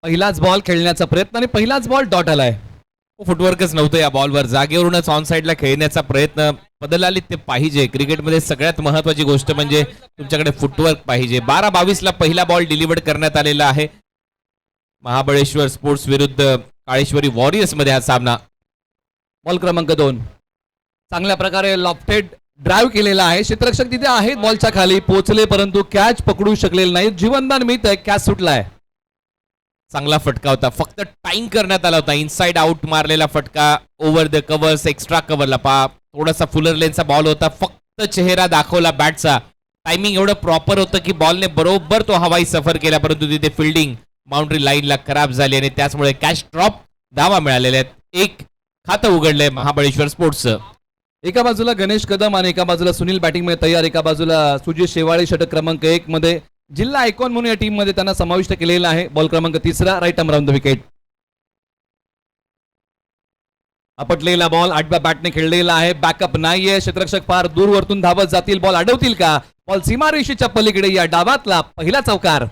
पहिलाच बॉल खेळण्याचा प्रयत्न आणि पहिलाच बॉल डॉट आलाय. फुटवर्कच नव्हतं या बॉलवर. जागेवरूनच ऑन साईडला खेळण्याचा प्रयत्न बदलली ते पाहिजे. क्रिकेटमध्ये सगळ्यात महत्वाची गोष्ट म्हणजे तुमच्याकडे फुटवर्क पाहिजे. 12-22 ला पहिला बॉल डिलिव्हर्ड करण्यात आलेला आहे. महाबळेश्वर स्पोर्ट्स विरुद्ध काळेश्वरी वॉरियर्स मध्ये हा सामना. बॉल क्रमांक 2 चांगल्या प्रकारे लॉफ्टेड ड्राईव्ह केलेला आहे. क्षेत्ररक्षक तिथे आहेत बॉलच्या खाली पोहोचले परंतु कॅच पकडू शकलेले नाही. जीवनदान मिळतंय, कॅच सुटलाय. चांगला फटका होता. फक्त टाइम करण्यात आला होता. इनसाइड आउट मारलेला फटका ओव्हर द कव्हर्स एक्स्ट्रा कव्हरला पा थोडासा फुलर लेनचा बॉल होता. फक्त चेहरा दाखवला बॅटचा. टायमिंग एवढं प्रॉपर होतं की बॉलने बरोबर तो हवाई सफर केला परंतु तिथे फिल्डिंग बाउंड्री लाईनला खराब झाली आणि त्याचमुळे कॅच ड्रॉप धावा मिळालेल्या आहेत. एक खातं उघडलंय महाबळेश्वर स्पोर्ट्सचं. एका बाजूला गणेश कदम आणि एका बाजूला सुनील बॅटिंग मध्ये तयार. एका बाजूला सुजित शेवाळे षटक क्रमांक 1 मध्ये जिल्हा आयकॉन म्हणून या टीम मध्ये त्यांना समाविष्ट केलेला आहे. बॉल क्रमांक 3 right arm round the wicket. आपटलेला बॉल आठव्या बॅटने खेळलेला आहे. बॅकअप नाहीये. क्षेत्ररक्षक फार दूरवरतून धावत जातील. बॉल अडवतील का? बॉल सीमारेषेच्या पलीकडे या डावातला पहिला चौकार.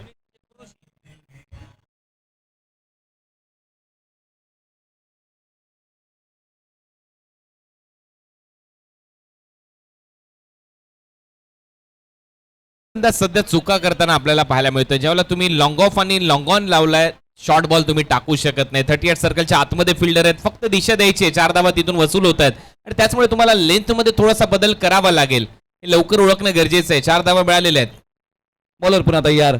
सध्या चुका करताना आपल्याला पाहायला मिळतं. ज्यावेळेला तुम्ही लॉंग ऑफ आणि लॉंग ऑन लावलाय शॉर्ट बॉल तुम्ही टाकू शकत नाही. 38 सर्कलच्या आतमध्ये फिल्डर आहेत. फक्त दिशा द्यायची आहे. 4 धावा तिथून वसूल होत आहेत आणि त्याचमुळे तुम्हाला लेंथ मध्ये थोडासा बदल करावा लागेल. हे लवकर ओळखणं गरजेचं आहे. 4 धावा मिळालेल्या आहेत. बॉलर पुन्हा तयार.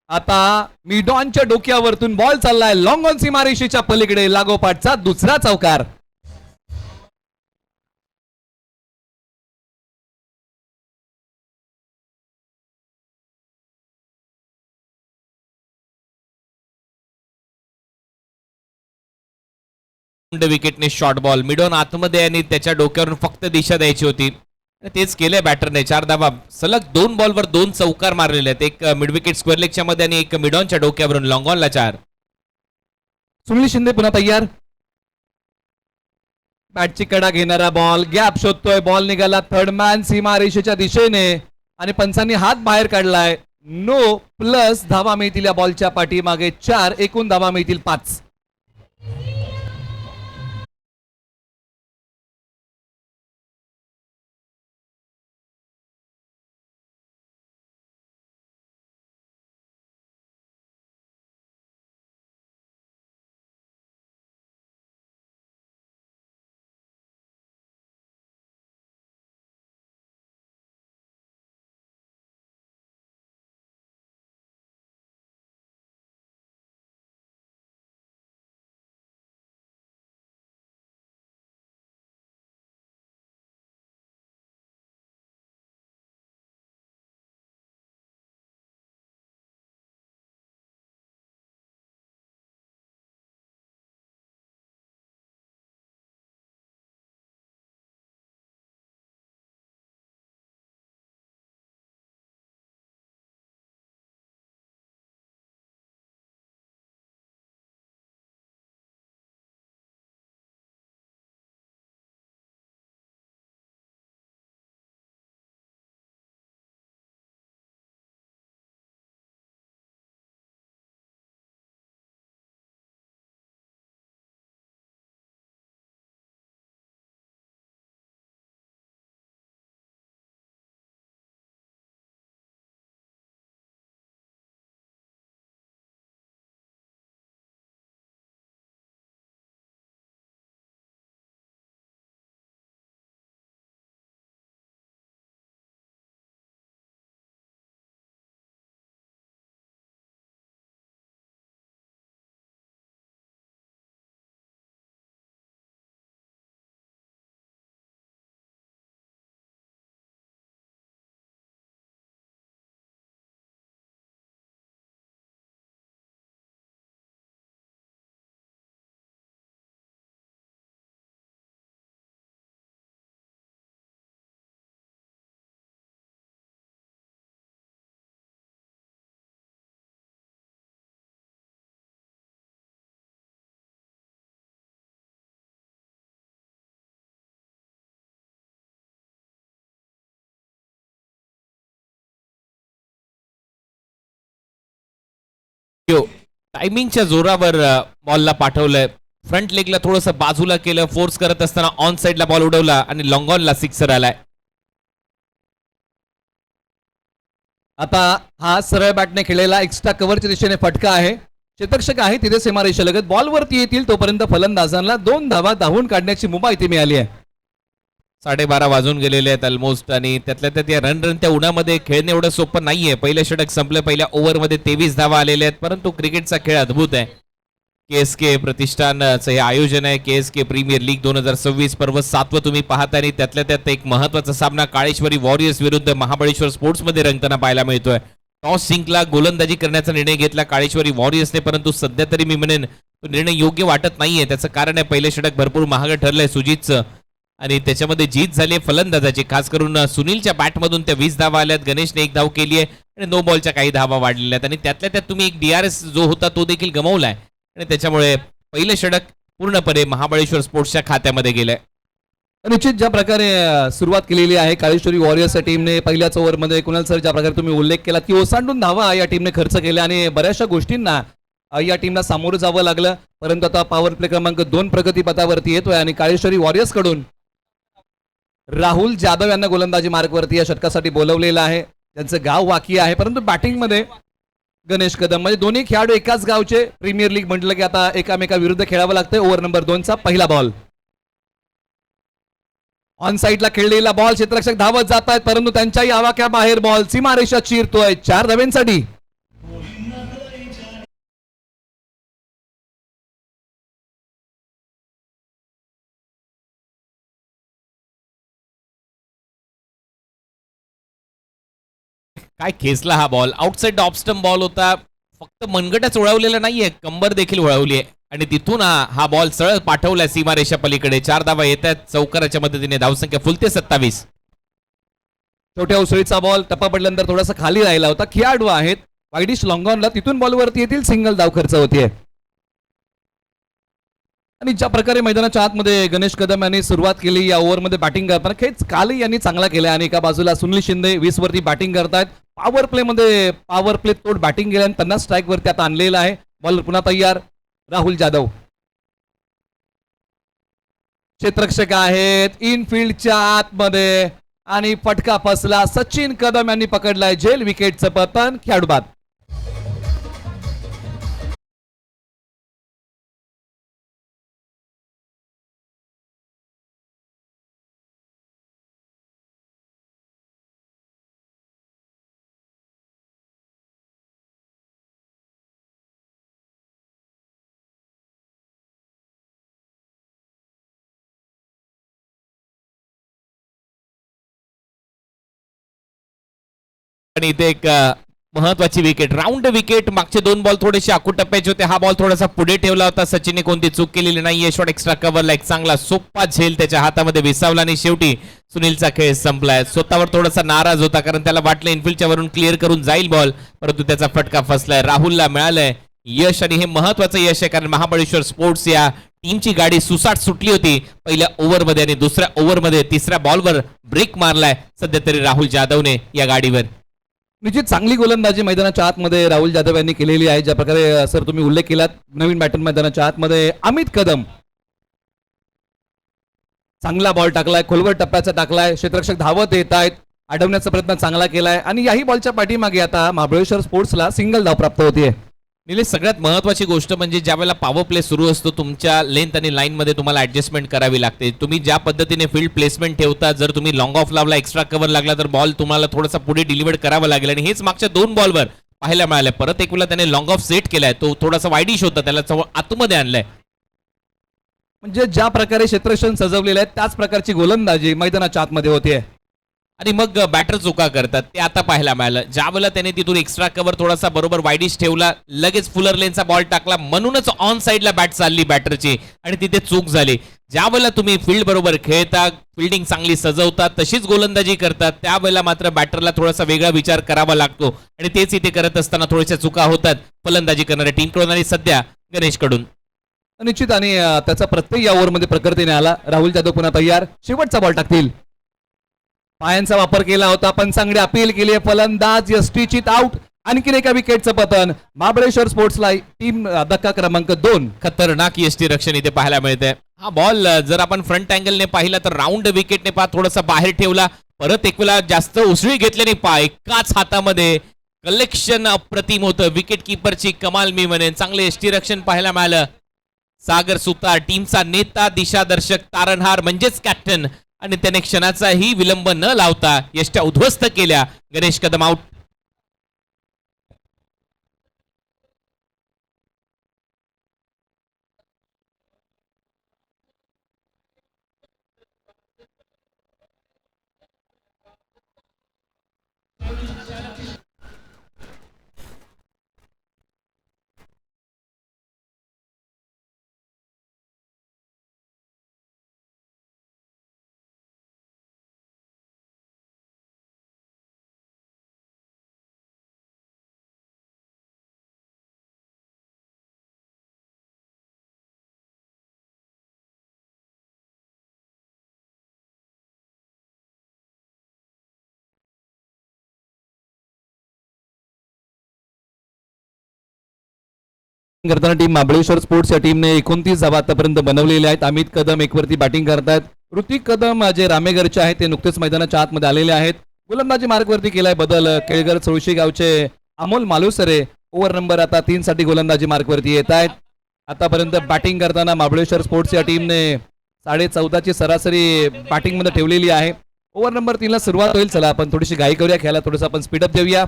आता मिडॉनच्या डोक्यावरतून बॉल चाललाय लॉंग ऑन सीमारेषेच्या पलीकडे. लागोपाठचा दुसरा चौकार. विकेटने शॉर्ट बॉल मिडॉन आतमध्ये आणि त्याच्या डोक्यावरून फक्त दिशा द्यायची होती. तेच केलंय बॅटरने. 4 धावा सलग 2 बॉलवर 2 चौकार मारलेले आहेत. एक मिड विकेट स्क्वेअर लेगच्या मध्ये आणि एक मिडॉनच्या डोक्यावरून लॉंग ऑनला 4. सुनील शिंदे पुन्हा तयार. बॅटची कडा घेणारा बॉल गॅप शोधतोय. बॉल निघाला थर्ड मॅन सीमारेषेच्या दिशेने आणि पंचांनी हात बाहेर काढलाय. नो प्लस धावा मिळतील या बॉलच्या पाठीमागे 4. एकूण धावा मिळतील 5. टायमिंगच्या जोरावर बॉलला पाठवलंय. फ्रंट लेगला थोडंसं बाजूला केलं, फोर्स करत असताना ऑन साइडला बॉल उडवला आणि लॉंग ऑनला सिक्सर आलाय. आता हा सरळ बॅटने खेळलेला एक्स्ट्रा कव्हरच्या दिशेने फटका आहे. क्षेत्ररक्षक आहे तिथे सीमारेषेलगत बॉलवरती येतील तोपर्यंत फलंदाजांना 2 धावा धावून काढण्याची मुभा इथे मिळाली आहे. 12:30 वाजून गेलेले आहेत ऑलमोस्ट आणि त्यातल्या त्यात या रन त्या उन्हामध्ये खेळणे एवढं सोपं नाहीये. पहिलं षटक संपलं, पहिल्या ओव्हरमध्ये 23 धावा आलेल्या आहेत, परंतु क्रिकेटचा खेळ अद्भुत आहे. KSK प्रतिष्ठानचं हे आयोजन आहे. KSK प्रीमियर लीग 2026 पर्व 7व तुम्ही पाहता आणि त्यातल्या त्यात एक महत्वाचा सामना काळेश्वरी वॉरियर्स विरुद्ध महाबळेश्वर स्पोर्ट्समध्ये रंगताना पाहायला मिळतोय. टॉस जिंकला, गोलंदाजी करण्याचा निर्णय घेतला काळेश्वरी वॉरियर्सने, परंतु सध्या तरी मी म्हणेन तो निर्णय योग्य वाटत नाहीये. त्याचं कारण आहे पहिलं षटक भरपूर महाग ठरलंय सुजितचं आणि त्याच्यामध्ये जीत झाली फलंदाजाची. खास करून सुनीलच्या बॅटमधून त्या 20 धावा आल्यात, गणेशने 1 धाव केली आहे आणि नो बॉलच्या काही धावा वाढलेल्या आहेत आणि त्यातल्या त्यात तुम्ही एक DRS जो होता तो देखील गमावलाय आणि त्याच्यामुळे पहिलं षटक पूर्णपणे महाबळेश्वर स्पोर्ट्सच्या खात्यामध्ये गेलंय. निश्चित ज्या प्रकारे सुरुवात केलेली आहे काळेश्वरी वॉरियर्सच्या टीमने पहिल्याच ओव्हरमध्ये कुणाल सर ज्या प्रकारे तुम्ही उल्लेख केला की ओसांडून धावा या टीमने खर्च केल्या आणि बऱ्याचशा गोष्टींना या टीमला सामोरं जावं लागलं, परंतु आता पॉवर प्ले क्रमांक 2 प्रगतीपथावरती येतोय आणि काळेश्वरी वॉरियर्स कडून राहुल जाधव यांना गोलंदाजी मार्गवरती या षटकासाठी बोलवलेलं आहे. त्यांचं गाव वाकी आहे, परंतु बॅटिंगमध्ये गणेश कदम, म्हणजे दोन्ही खेळाडू एकाच गावचे. प्रीमियर लीग म्हटलं की आता एकामेकाविरुद्ध खेळावं लागतंय. ओव्हर नंबर 2चा पहिला बॉल ऑन साइडला खेळलेला बॉल, क्षेत्ररक्षक धावत जात आहेत परंतु त्यांच्याही आवाक्याबाहेर बॉल सीमारेषा चिरतोय 4 धाव्यांसाठी. काय खेचला हा ball, outside off stump ball होता. फक्त मनगटच वळवलेला नाहीये, कंबर देखील वळवली आहे आणि तिथून हा बॉल सरळ पाठवलाय सीमारेषा पलीकडे. 4 धावा येत आहेत चौकाराच्या मदतीने. धावसंख्या फुलते 27. छोट्या उसळीचा बॉल टप्पा पडल्यानंतर थोडासा खाली राहिला होता. खेळाडू आहेत वाईडिश लॉंगॉनला, तिथून बॉलवरती येतील, सिंगल धाव खर्च होतीये. आणि ज्या प्रकारे मैदानाच्या आतमध्ये गणेश कदम यांनी सुरुवात केली या ओव्हरमध्ये बॅटिंग करताना, खेच कालही यांनी चांगला केला आणि एका बाजूला सुनील शिंदे 20 वरती बॅटिंग करतायत. पॉवर प्ले तोड बॅटिंग केल्याने त्यांना स्ट्राईक वरती आता आणलेला आहे. बॉल पुन्हा तयार राहुल जाधव. क्षेत्ररक्षक आहेत इनफिल्डच्या आतमध्ये आणि फटका फसला. सचिन कदम यांनी पकडलाय झेल विकेटचं पतन, खेळाडू बाद. आणि इथे एक महत्वाची विकेट, राऊंड विकेट. मागचे 2 बॉल थोडेसे आकुटप्प्याचे होते, हा बॉल थोडासा पुढे ठेवला होता. सचिनने कोणती चूक केलेली नाहीये. शॉट एक्स्ट्रा कव्हरला एक चांगला सोपा झेल त्याच्या हातामध्ये विसावला आणि शेवटी सुनीलचा खेळ संपलाय. स्वतःवर थोडासा नाराज होता कारण त्याला वाटलं इनफिल्डच्या वरून क्लिअर करून जाईल बॉल, परंतु त्याचा फटका फसलाय. राहुलला मिळालंय यश आणि हे महत्वाचं यश आहे कारण महाबळेश्वर स्पोर्ट्स या टीमची गाडी सुसाट सुटली होती पहिल्या ओव्हरमध्ये आणि दुसऱ्या ओव्हरमध्ये तिसऱ्या बॉलवर ब्रेक मारलाय सध्या तरी राहुल जाधवने या गाडीवर. निश्चित चांगली गोलंदाजी मैदानाच्या आतमध्ये राहुल जाधव यांनी केलेली आहे. ज्या प्रकारे सर तुम्ही उल्लेख केलात नवीन बॅटर मैदानाच्या आतमध्ये अमित कदम चांगला बॉल टाकलाय, खोलवर टप्प्याचा टाकलाय. क्षेत्ररक्षक धावत येत आहेत, अडवण्याचा प्रयत्न चांगला केलाय आणि याही बॉलच्या पाठीमागे आता महाबळेश्वर स्पोर्ट्सला सिंगल धाव प्राप्त होतीये. निलेश, सगळ्यात महत्वाची गोष्ट म्हणजे ज्यावेळेला पॉवर प्ले सुरू असतो तुमच्या लेंथ आणि लाईन मध्ये तुम्हाला ऍडजस्टमेंट करावी लागते. तुम्ही ज्या पद्धतीने फील्ड प्लेसमेंट ठेवता, जर तुम्ही लॉंग ऑफ लावला, एक्स्ट्रा कव्हर लागला तर बॉल तुम्हाला थोडासा पुढे डिलिव्हर करावा लागेल आणि हेच मागच्या 2 बॉलवर पाहायला मिळालंय. परत एक वेळा त्याने लॉंग ऑफ सेट केलाय, तो थोडासा वाईडिश होता, त्याला आतमध्ये आणलाय. म्हणजे ज्या प्रकारे क्षेत्ररक्षण सजवलेलं आहे त्याच प्रकारची गोलंदाजी मैदानाच्या आतमध्ये होतीये. आणि मग बॅटर चुका करतात ते आता पाहायला मिळालं. ज्यावेळेला त्याने तिथून एक्स्ट्रा कव्हर थोडासा बरोबर वाईडिश ठेवला, लगेच फुलर लेनचा बॉल टाकला, म्हणूनच ऑन साइडला बॅट चालली बॅटरची आणि तिथे चूक झाली. ज्यावेळेला तुम्ही फील्ड बरोबर खेळता, फिल्डिंग चांगली सजवता, तशीच गोलंदाजी करतात, त्यावेळेला मात्र बॅटरला थोडासा वेगळा विचार करावा लागतो आणि तेच इथे करत असताना थोड्याशा चुका होतात फलंदाजी करणाऱ्या टीमकडून आणि सध्या गणेशकडून. निश्चित आणि त्याचा प्रत्येक या ओव्हरमध्ये प्रकृतीने आला. राहुल जाधव पुन्हा तयार, शेवटचा बॉल टाकतील. पायांचा वापर केला होता, पंचांगडे अपील केली, फलंदाज यष्टीचित आउट. आणखीन एका विकेटचं पतन. महाबळेश्वर स्पोर्ट्सला टीम धक्का क्रमांक 2. खतरनाक यष्टीरक्षण इथे पाहायला मिळतंय. हा बॉल जर आपण फ्रंट अँगलने पाहिला तर राऊंड विकेटने पहा थोडासा बाहेर ठेवला, परत एक वेळा जास्त उसळी घेतल्याने पहा एकाच हातामध्ये कलेक्शन अप्रतिम होतं. विकेट किपरची कमाल मी म्हणेन. चांगले यष्टीरक्षण पाहायला मिळालं. सागर सुतार टीमचा नेता, दिशादर्शक, तारणहार म्हणजेच कॅप्टन, आणि त्याने क्षणाचाही विलंब न लावता यष्ट्या उद्ध्वस्त केल्या. गणेश कदम आउट. करताना टीम महाबळेश्वर स्पोर्ट्स या टीमने 29 धावा आतापर्यंत बनवलेल्या आहेत. अमित कदम एकवरती बॅटिंग करतायत. ऋतिक कदम जे रामेगरचे आहेत ते नुकतेच मैदानाच्या आतमध्ये आलेले आहेत. गोलंदाजी मार्गवरती केलाय बदल. केळगर चोळशी गावचे अमोल मालुसरे ओव्हर नंबर आता 3 साठी गोलंदाजी मार्गवरती येत आहेत. आतापर्यंत बॅटिंग करताना महाबळेश्वर स्पोर्ट्स या टीमने 14.5ची सरासरी बॅटिंग मध्ये ठेवलेली आहे. ओव्हर नंबर 3 ला सुरुवात होईल. चला आपण थोडीशी घाई करूया, खेळायला थोडंसं आपण स्पीडअप देऊया.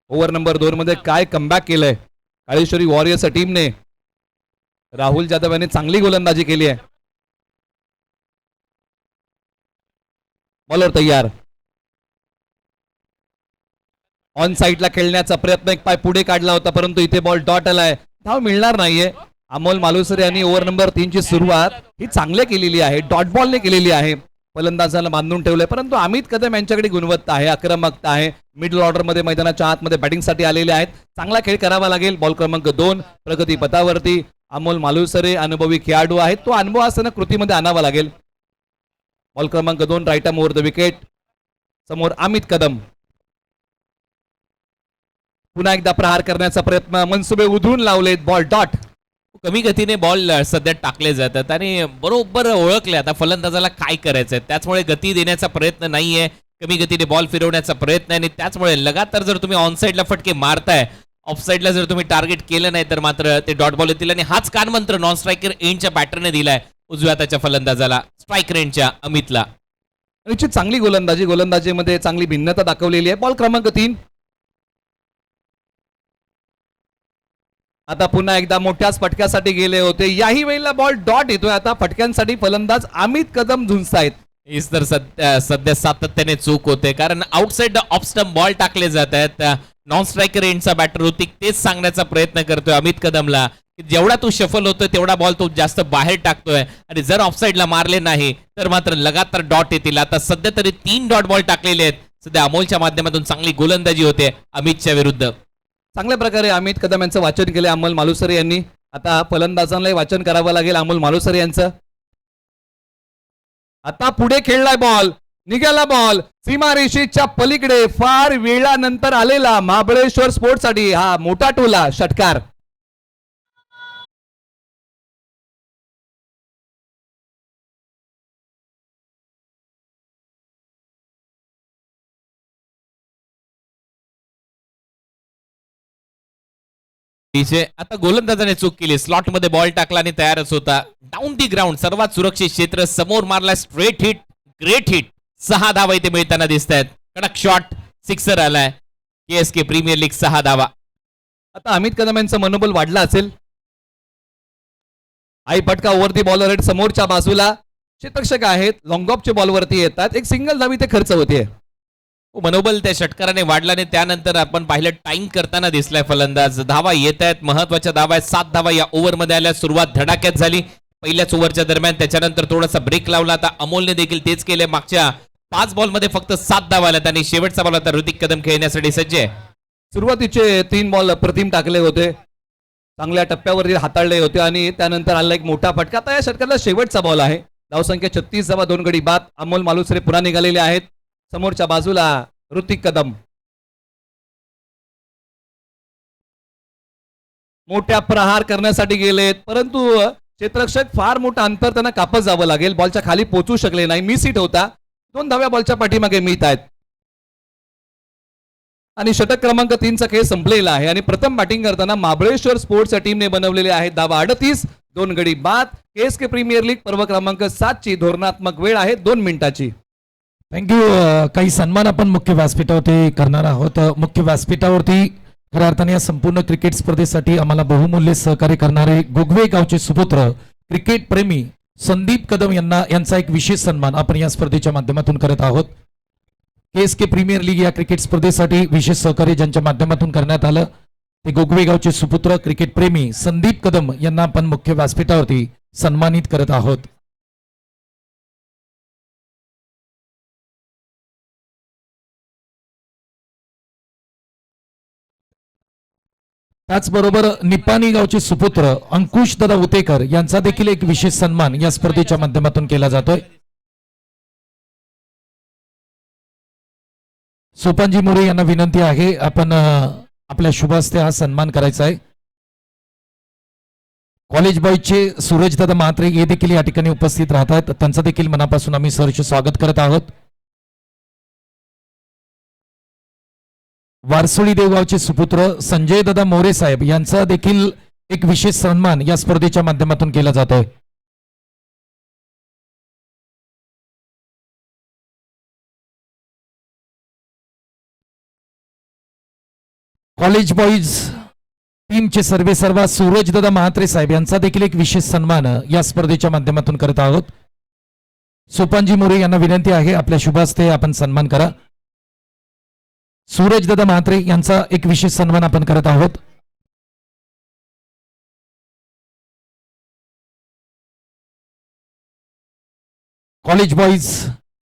ओव्हर नंबर 2 मध्ये काय कमबॅक केलंय काळेश्वरी वॉरियर्स टीमने. राहुल जाधव यांनी चांगली गोलंदाजी केली आहे. बॉलर तयार. ऑन साईडला खेळण्याचा प्रयत्न, एक पाय पुढे काढला होता परंतु इथे बॉल डॉट आलाय. धाव मिळणार नाहीये. अमोल मालुसरे यांनी ओव्हर नंबर 3 ची सुरुवात ही चांगली केलेली आहे. डॉट बॉलने केलेली आहे. फलंदाजाला बांधून ठेवलंय परंतु अमित कदम यांच्याकडे गुणवत्ता आहे, आक्रमकता आहे. मिडल ऑर्डर मध्ये मैदानाच्या आतमध्ये बॅटिंगसाठी आलेले आहेत. चांगला खेळ करावा लागेल. बॉल क्रमांक 2 प्रगती पथावरती. अमोल मालुसरे अनुभवी खेळाडू आहेत. तो अनुभव असताना कृतीमध्ये आणावा लागेल. बॉल क्रमांक 2 right arm over the wicket. समोर अमित कदम. पुन्हा एकदा प्रहार करण्याचा प्रयत्न, मनसुबे उधळून लावलेत. Ball dot. कमी गतीने बॉल सध्या टाकले जातात आणि बरोबर ओळखले आता फलंदाजाला काय करायचंय. त्याचमुळे गती देण्याचा प्रयत्न नाहीये, कमी गतीने बॉल फिरवण्याचा प्रयत्न आहे. आणि त्याचमुळे लगातार जर तुम्ही ऑन साईडला फटके मारताय, ऑफ साईडला जर तुम्ही टार्गेट केलं नाही तर मात्र ते डॉट बॉल येतील. आणि हाच कानमंत्र नॉन स्ट्रायकर एंडच्या बॅटरने दिलाय उजव्या हाताच्या फलंदाजाला, स्ट्राईक रेंजच्या अमितला. निश्चित चांगली गोलंदाजीमध्ये चांगली भिन्नता दाखवलेली आहे. बॉल क्रमांक 3. आता पुन्हा एकदा मोठ्याच फटक्यासाठी गेले होते. याही वेळेला बॉल डॉट येतोय. आता फटक्यांसाठी फलंदाज अमित कदम झुंजतायत. हीच तर सध्या सातत्याने चूक होते, कारण आउटसाइड ऑफ स्टंप बॉल टाकले जात आहेत. नॉन स्ट्रायकर एंडचा बॅटर ऋतिक तेच सांगण्याचा प्रयत्न करतोय अमित कदमला की जेवढा तू शफल होतोय तेवढा बॉल तो जास्त बाहेर टाकतोय आणि जर ऑफसाईडला मारले नाही तर मात्र लगातार डॉट येतील. आता सध्या तरी 3 डॉट बॉल टाकलेले आहेत. सध्या अमोलच्या माध्यमातून चांगली गोलंदाजी होते अमितच्या विरुद्ध. चांगल्या प्रकारे अमित कदम यांचं वाचन केले अमोल मालुसरे यांनी. आता फलंदाजांनाही वाचन करावं लागेल अमोल मालुसरे यांचं. आता पुढे खेळलाय बॉल, निघाला बॉल सीमारेषेच्या पलीकडे. फार वेळानंतर आलेला महाबळेश्वर स्पोर्ट्ससाठी हा मोठा टोला षटकार. आता गोलंदाजाने चूक केली. स्लॉट मध्ये बॉल टाकला आणि तयारच होता. डाऊन दी ग्राउंड सर्वात सुरक्षित क्षेत्र समोर मारला. Straight hit, great hit. 6 धावा इथे मिळताना दिसत आहेत. कडक शॉट, सिक्सर आलाय. KSK प्रीमियर लीग 6 धावा. आता अमित कदम यांचं मनोबल वाढला असेल. आई पटका ओव्हर दी बॉलर रेट समोरच्या बाजूला क्षेत्ररक्षक आहेत. लॉंग ऑफच्या बॉलवरती येतात. एक सिंगल धावी ते खर्च होते. मनोबल त्या षटकाराने वाढला आणि त्यानंतर आपण पाहिलं टाइम करताना दिसलाय फलंदाज. धावा येत आहेत, महत्वाच्या धावा आहेत. 7 धावा या ओव्हरमध्ये आल्या. सुरुवात धडाक्यात झाली पहिल्याच ओव्हरच्या दरम्यान. त्याच्यानंतर थोडासा ब्रेक लावला. आता अमोलने देखील तेच केले. मागच्या 5 बॉलमध्ये फक्त 7 धावा आल्यात आणि शेवटचा बॉल आता ऋतिक कदम खेळण्यासाठी सज्ज आहे. सुरुवातीचे 3 बॉल अप्रतिम टाकले होते. चांगल्या टप्प्यावरती हाताळले होते आणि त्यानंतर आला एक मोठा फटका. आता या षटकातला शेवटचा बॉल आहे. धावसंख्या 36 धावा 2 गडी बाद. अमोल मालुसरे पुन्हा निघालेले आहेत. समोरच्या बाजूला ऋतिक कदम. मोठ्या प्रहार करण्यासाठी गेलेत, परंतु क्षेत्ररक्षक फार मोठं अंतर त्यांना कापत जावं लागेल. बॉलच्या खाली पोहोचू शकले नाही. मिस हिट होता. 2 धाव्या बॉलच्या पाठीमागे मिळत आहेत आणि षटक क्रमांक 3चा खेळ संपलेला आहे. आणि प्रथम बॅटिंग करताना महाबळेश्वर स्पोर्ट्सच्या टीमने बनवलेले आहेत धावा 38, 2 गडी बाद. केएसके प्रीमियर लीग पर्व क्रमांक 7 ची धोरणात्मक वेळ आहे 2 मिनिटाची. थँक्यू. काही सन्मान आपण मुख्य व्यासपीठावरती करणार आहोत. मुख्य व्यासपीठावरती खऱ्या अर्थाने या संपूर्ण क्रिकेट स्पर्धेसाठी आम्हाला बहुमूल्य सहकार्य करणारे गोगवे गावचे सुपुत्र क्रिकेट प्रेमी संदीप कदम यांचा एक विशेष सन्मान आपण या स्पर्धेच्या माध्यमातून करत आहोत. केएसके प्रीमियर लीग या क्रिकेट स्पर्धेसाठी विशेष सहकार्य ज्यांच्या माध्यमातून करण्यात आलं ते गोगवे गावचे सुपुत्र क्रिकेट प्रेमी संदीप कदम यांना आपण मुख्य व्यासपीठावरती सन्मानित करत आहोत. त्याचबरोबर निपाणी गावचे सुपुत्र अंकुश दादा उतेकर यांचा देखील एक विशेष सन्मान या स्पर्धेच्या माध्यमातून केला जातोय. सोपानजी मोरे यांना विनंती आहे आपण आपल्या शुभ हस्ते हा सन्मान करायचा आहे. कॉलेज बॉयजचे सूरज दादा म्हात्रे हे देखील या ठिकाणी उपस्थित राहतात. त्यांचं देखील मनापासून आम्ही सहर्ष स्वागत करत आहोत. वारसोळी देवगावचे सुपुत्र संजय दादा मोरे साहेब यांचा देखील एक विशेष सन्मान या स्पर्धेच्या माध्यमातून केला जातोय. कॉलेज बॉईज टीमचे सर्वेसर्वा सूरज दादा म्हात्रे साहेब यांचा देखील एक विशेष सन्मान या स्पर्धेच्या माध्यमातून करत आहोत. सोपानजी मोरे यांना विनंती आहे आपल्या शुभ हस्ते आपण सन्मान करा. सूरज दादा म्हात्रे यांचा एक विशेष सन्मान आपण करत आहोत. कॉलेज बॉईज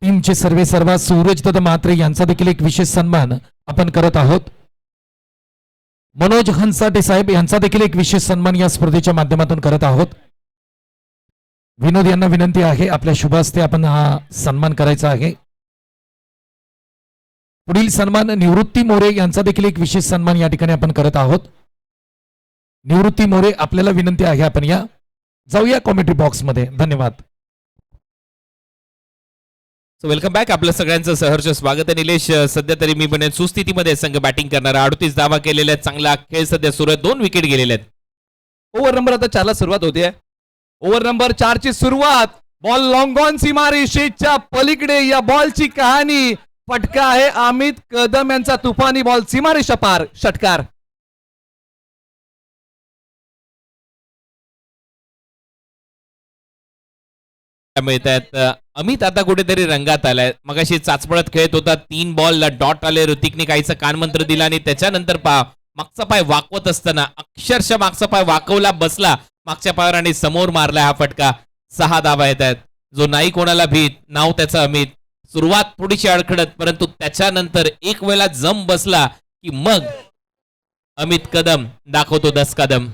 टीमचे सर्वेसर्वा सूरज दादा म्हात्रे यांचा देखील एक विशेष सन्मान आपण करत आहोत. मनोज हंसाटे साहेब यांचा देखील एक विशेष सन्मान या स्पर्धेच्या माध्यमातून करत आहोत. विनोद यांना विनंती आहे आपल्या शुभ हस्ते आपण हा सन्मान करायचा आहे. पुढील सन्मान निवृत्ती मोरे यांचा देखील एक विशेष सन्मान या ठिकाणी आपण करत आहोत. निवृत्ती मोरे आपल्याला विनंती आहे आपण या जाऊया कॉमेंट्री बॉक्स मध्ये. धन्यवाद. So welcome back. आपलं सगळ्यांचं सहर्ष स्वागत आहे. निलेश, सध्या तरी मी बनेन सुस्थितीमध्ये संघ बॅटिंग करणारा 38 धावा केलेल्या आहेत. चांगला खेळ सध्या सुरू आहे. 2 विकेट गेलेले आहेत. ओव्हर नंबर आता 4 ला सुरुवात होते. ओव्हर नंबर 4 ची सुरुवात. बॉल लॉंग ऑन सीमारेषेच्या पलीकडे. या बॉलची कहाणी फटका आहे अमित कदम यांचा. तुफानी बॉल सीमारेषा पार. षटकार. मिळत आहेत. अमित आता कुठेतरी रंगात आलाय. मगाशी चाचपळत खेळत होता. 3 बॉल डॉट आले. ऋतिकने काहीचा कानमंत्र दिला आणि त्याच्यानंतर मागचा पाय वाकवत असताना अक्षरशः मागचा पाय वाकवला, बसला मागच्या पायावर आणि समोर मारला हा फटका. 6 धावा येत आहेत. जो नाही कोणाला भीत, नाव त्याचं अमित. सुरुवात थोडीशी अडखडत, परंतु त्याच्यानंतर एक वेळा जम बसला की मग अमित कदम दाखवतो 10 कदम.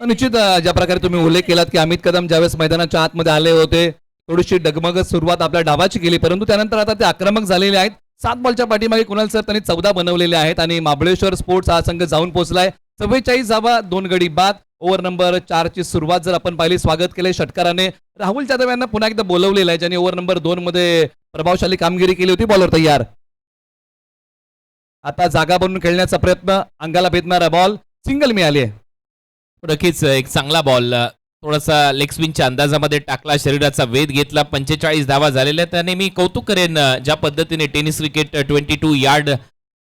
निश्चित ज्या प्रकारे तुम्ही उल्लेख केलात की अमित कदम ज्यावेळेस मैदानाच्या आतमध्ये आले होते थोडीशी डगमगत सुरुवात आपल्या डावाची केली, परंतु त्यानंतर आता ते आक्रमक झालेले आहेत. 7 बॉलच्या पाठीमागे कुणाल सर त्यांनी 14 बनवलेले आहेत आणि महाबळेश्वर स्पोर्ट्स हा संघ जाऊन पोहोचलाय. 44 धावा 2 गडी बाद. ओव्हर नंबर 4 ची सुरुवात जर आपण पाहिली, स्वागत केले षटकाराने. राहुल जाधव यांना पुन्हा एकदा बोलवलेलं आहे ज्यांनी ओव्हर नंबर 2 मध्ये प्रभावशाली कामगिरी केली होती. बॉलर तयार. आता जागा बनवून खेळण्याचा प्रयत्न. अंगाला भेदणारा बॉल. सिंगल मिळाली आहे. नक्कीच एक चांगला बॉल. थोडासा लेग स्पिनच्या अंदाजामध्ये टाकला. शरीराचा वेध घेतला. 45 धावा झालेल्या. त्याने मी कौतुक करेन ज्या पद्धतीने टेनिस क्रिकेट 22 यार्ड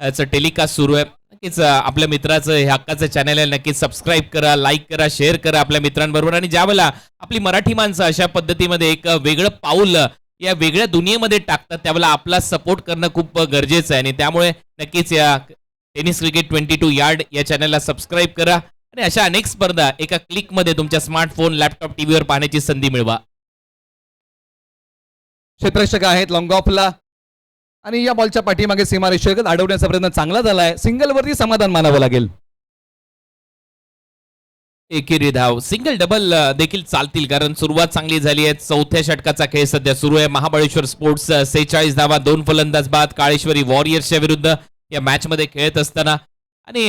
चं टेलिकास्ट सुरू आहे. नक्कीच आपल्या मित्राचं हे हक्काचं चॅनल आहे. नक्कीच सबस्क्राईब करा, लाईक करा, शेअर करा आपल्या मित्रांबरोबर. आणि ज्यावेळेला आपली मराठी माणसं अशा पद्धतीमध्ये एक वेगळं पाऊल या वेगळ्या दुनियेमध्ये टाकतात त्यावेळेला आपला सपोर्ट करणं खूप गरजेचं आहे. आणि त्यामुळे नक्कीच या टेनिस क्रिकेट 22 यार्ड या चॅनलला सबस्क्राईब करा आणि अशा अनेक स्पर्धा एका क्लिकमध्ये तुमच्या स्मार्टफोन, लॅपटॉप, टीव्हीवर पाहण्याची संधी मिळवा. क्षेत्ररक्षक आहेत लॉंग ऑफला आणि या बॉलच्या पाठीमागे सीमारेषेत अडवण्याचा प्रयत्न चांगला झालाय. सिंगल वरती समाधान मानावं लागेल. एकेरी धाव. सिंगल डबल देखील चालतील कारण सुरुवात चांगली झाली आहे. 4थ्या षटकाचा खेळ सध्या सुरू आहे. महाबळेश्वर स्पोर्ट्स 46 धावा 2 फलंदाज बाद. काळेश्वरी वॉरियर्सच्या विरुद्ध या मॅच मध्ये खेळत असताना आणि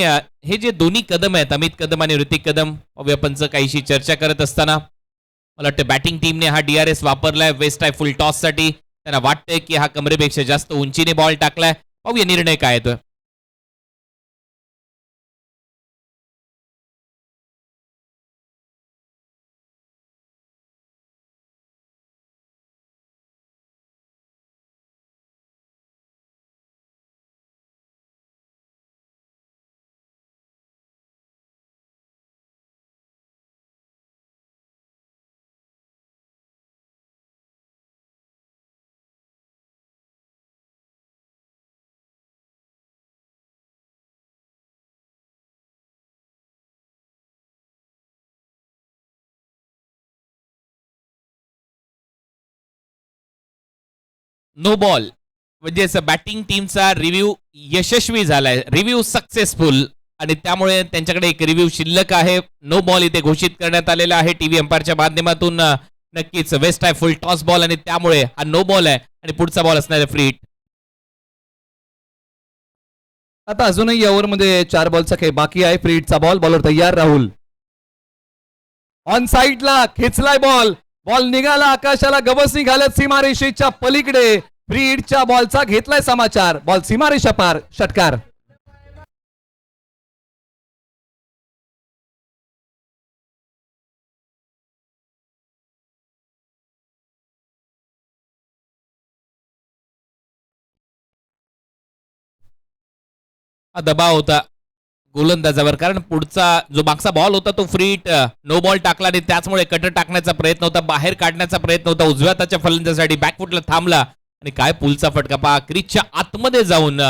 हे जे दोन्ही कदम आहेत, अमित कदम आणि ऋतिक कदम, पाहूया पंच काहीशी चर्चा करत असताना. मला वाटतं बॅटिंग टीमने हा DRS वापरलाय वेस्ट आहे फुल टॉससाठी. त्यांना वाटतंय की हा कमरेपेक्षा जास्त उंचीने बॉल टाकलाय. पाहूया निर्णय काय येतोय. नो बॉल म्हणजे बॅटिंग टीमचा रिव्ह्यू यशस्वी झालाय, रिव्ह्यू सक्सेसफुल, आणि त्यामुळे त्यांच्याकडे एक रिव्ह्यू शिल्लक आहे. नो बॉल इथे घोषित करण्यात आलेला आहे टीव्ही अंपायरच्या माध्यमातून. नक्कीच वेस्ट आहे फुल टॉस बॉल आणि त्यामुळे हा नो बॉल आहे आणि पुढचा बॉल असणार आहे फ्री हिट. आता अजूनही या ओव्हरमध्ये 4 बॉलचा खेळ बाकी आहे. फ्री हिटचा बॉल, बॉलर तयार राहुल. ऑन साईडला खेचलाय बॉल, बॉल निघाला आकाशाला, गवस निघाल्यात सीमारेषेच्या पलीकडे. फ्री हिटच्या बॉलचा घेतलाय समाचार, बॉल सीमारेषा पार, षटकार. हा दबाव होता गोलंदाजावर, कारण पुढचा जो मागचा बॉल होता तो फ्री हिट नो बॉल टाकला आणि त्याचमुळे कटर टाकण्याचा प्रयत्न होता, बाहेर काढण्याचा प्रयत्न होता उजव्या हाताच्या फलंदाजासाठी. बॅकफुटला थांबला आणि काय पुलचा फटका पहा, क्रीजच्या आतमध्ये जाऊन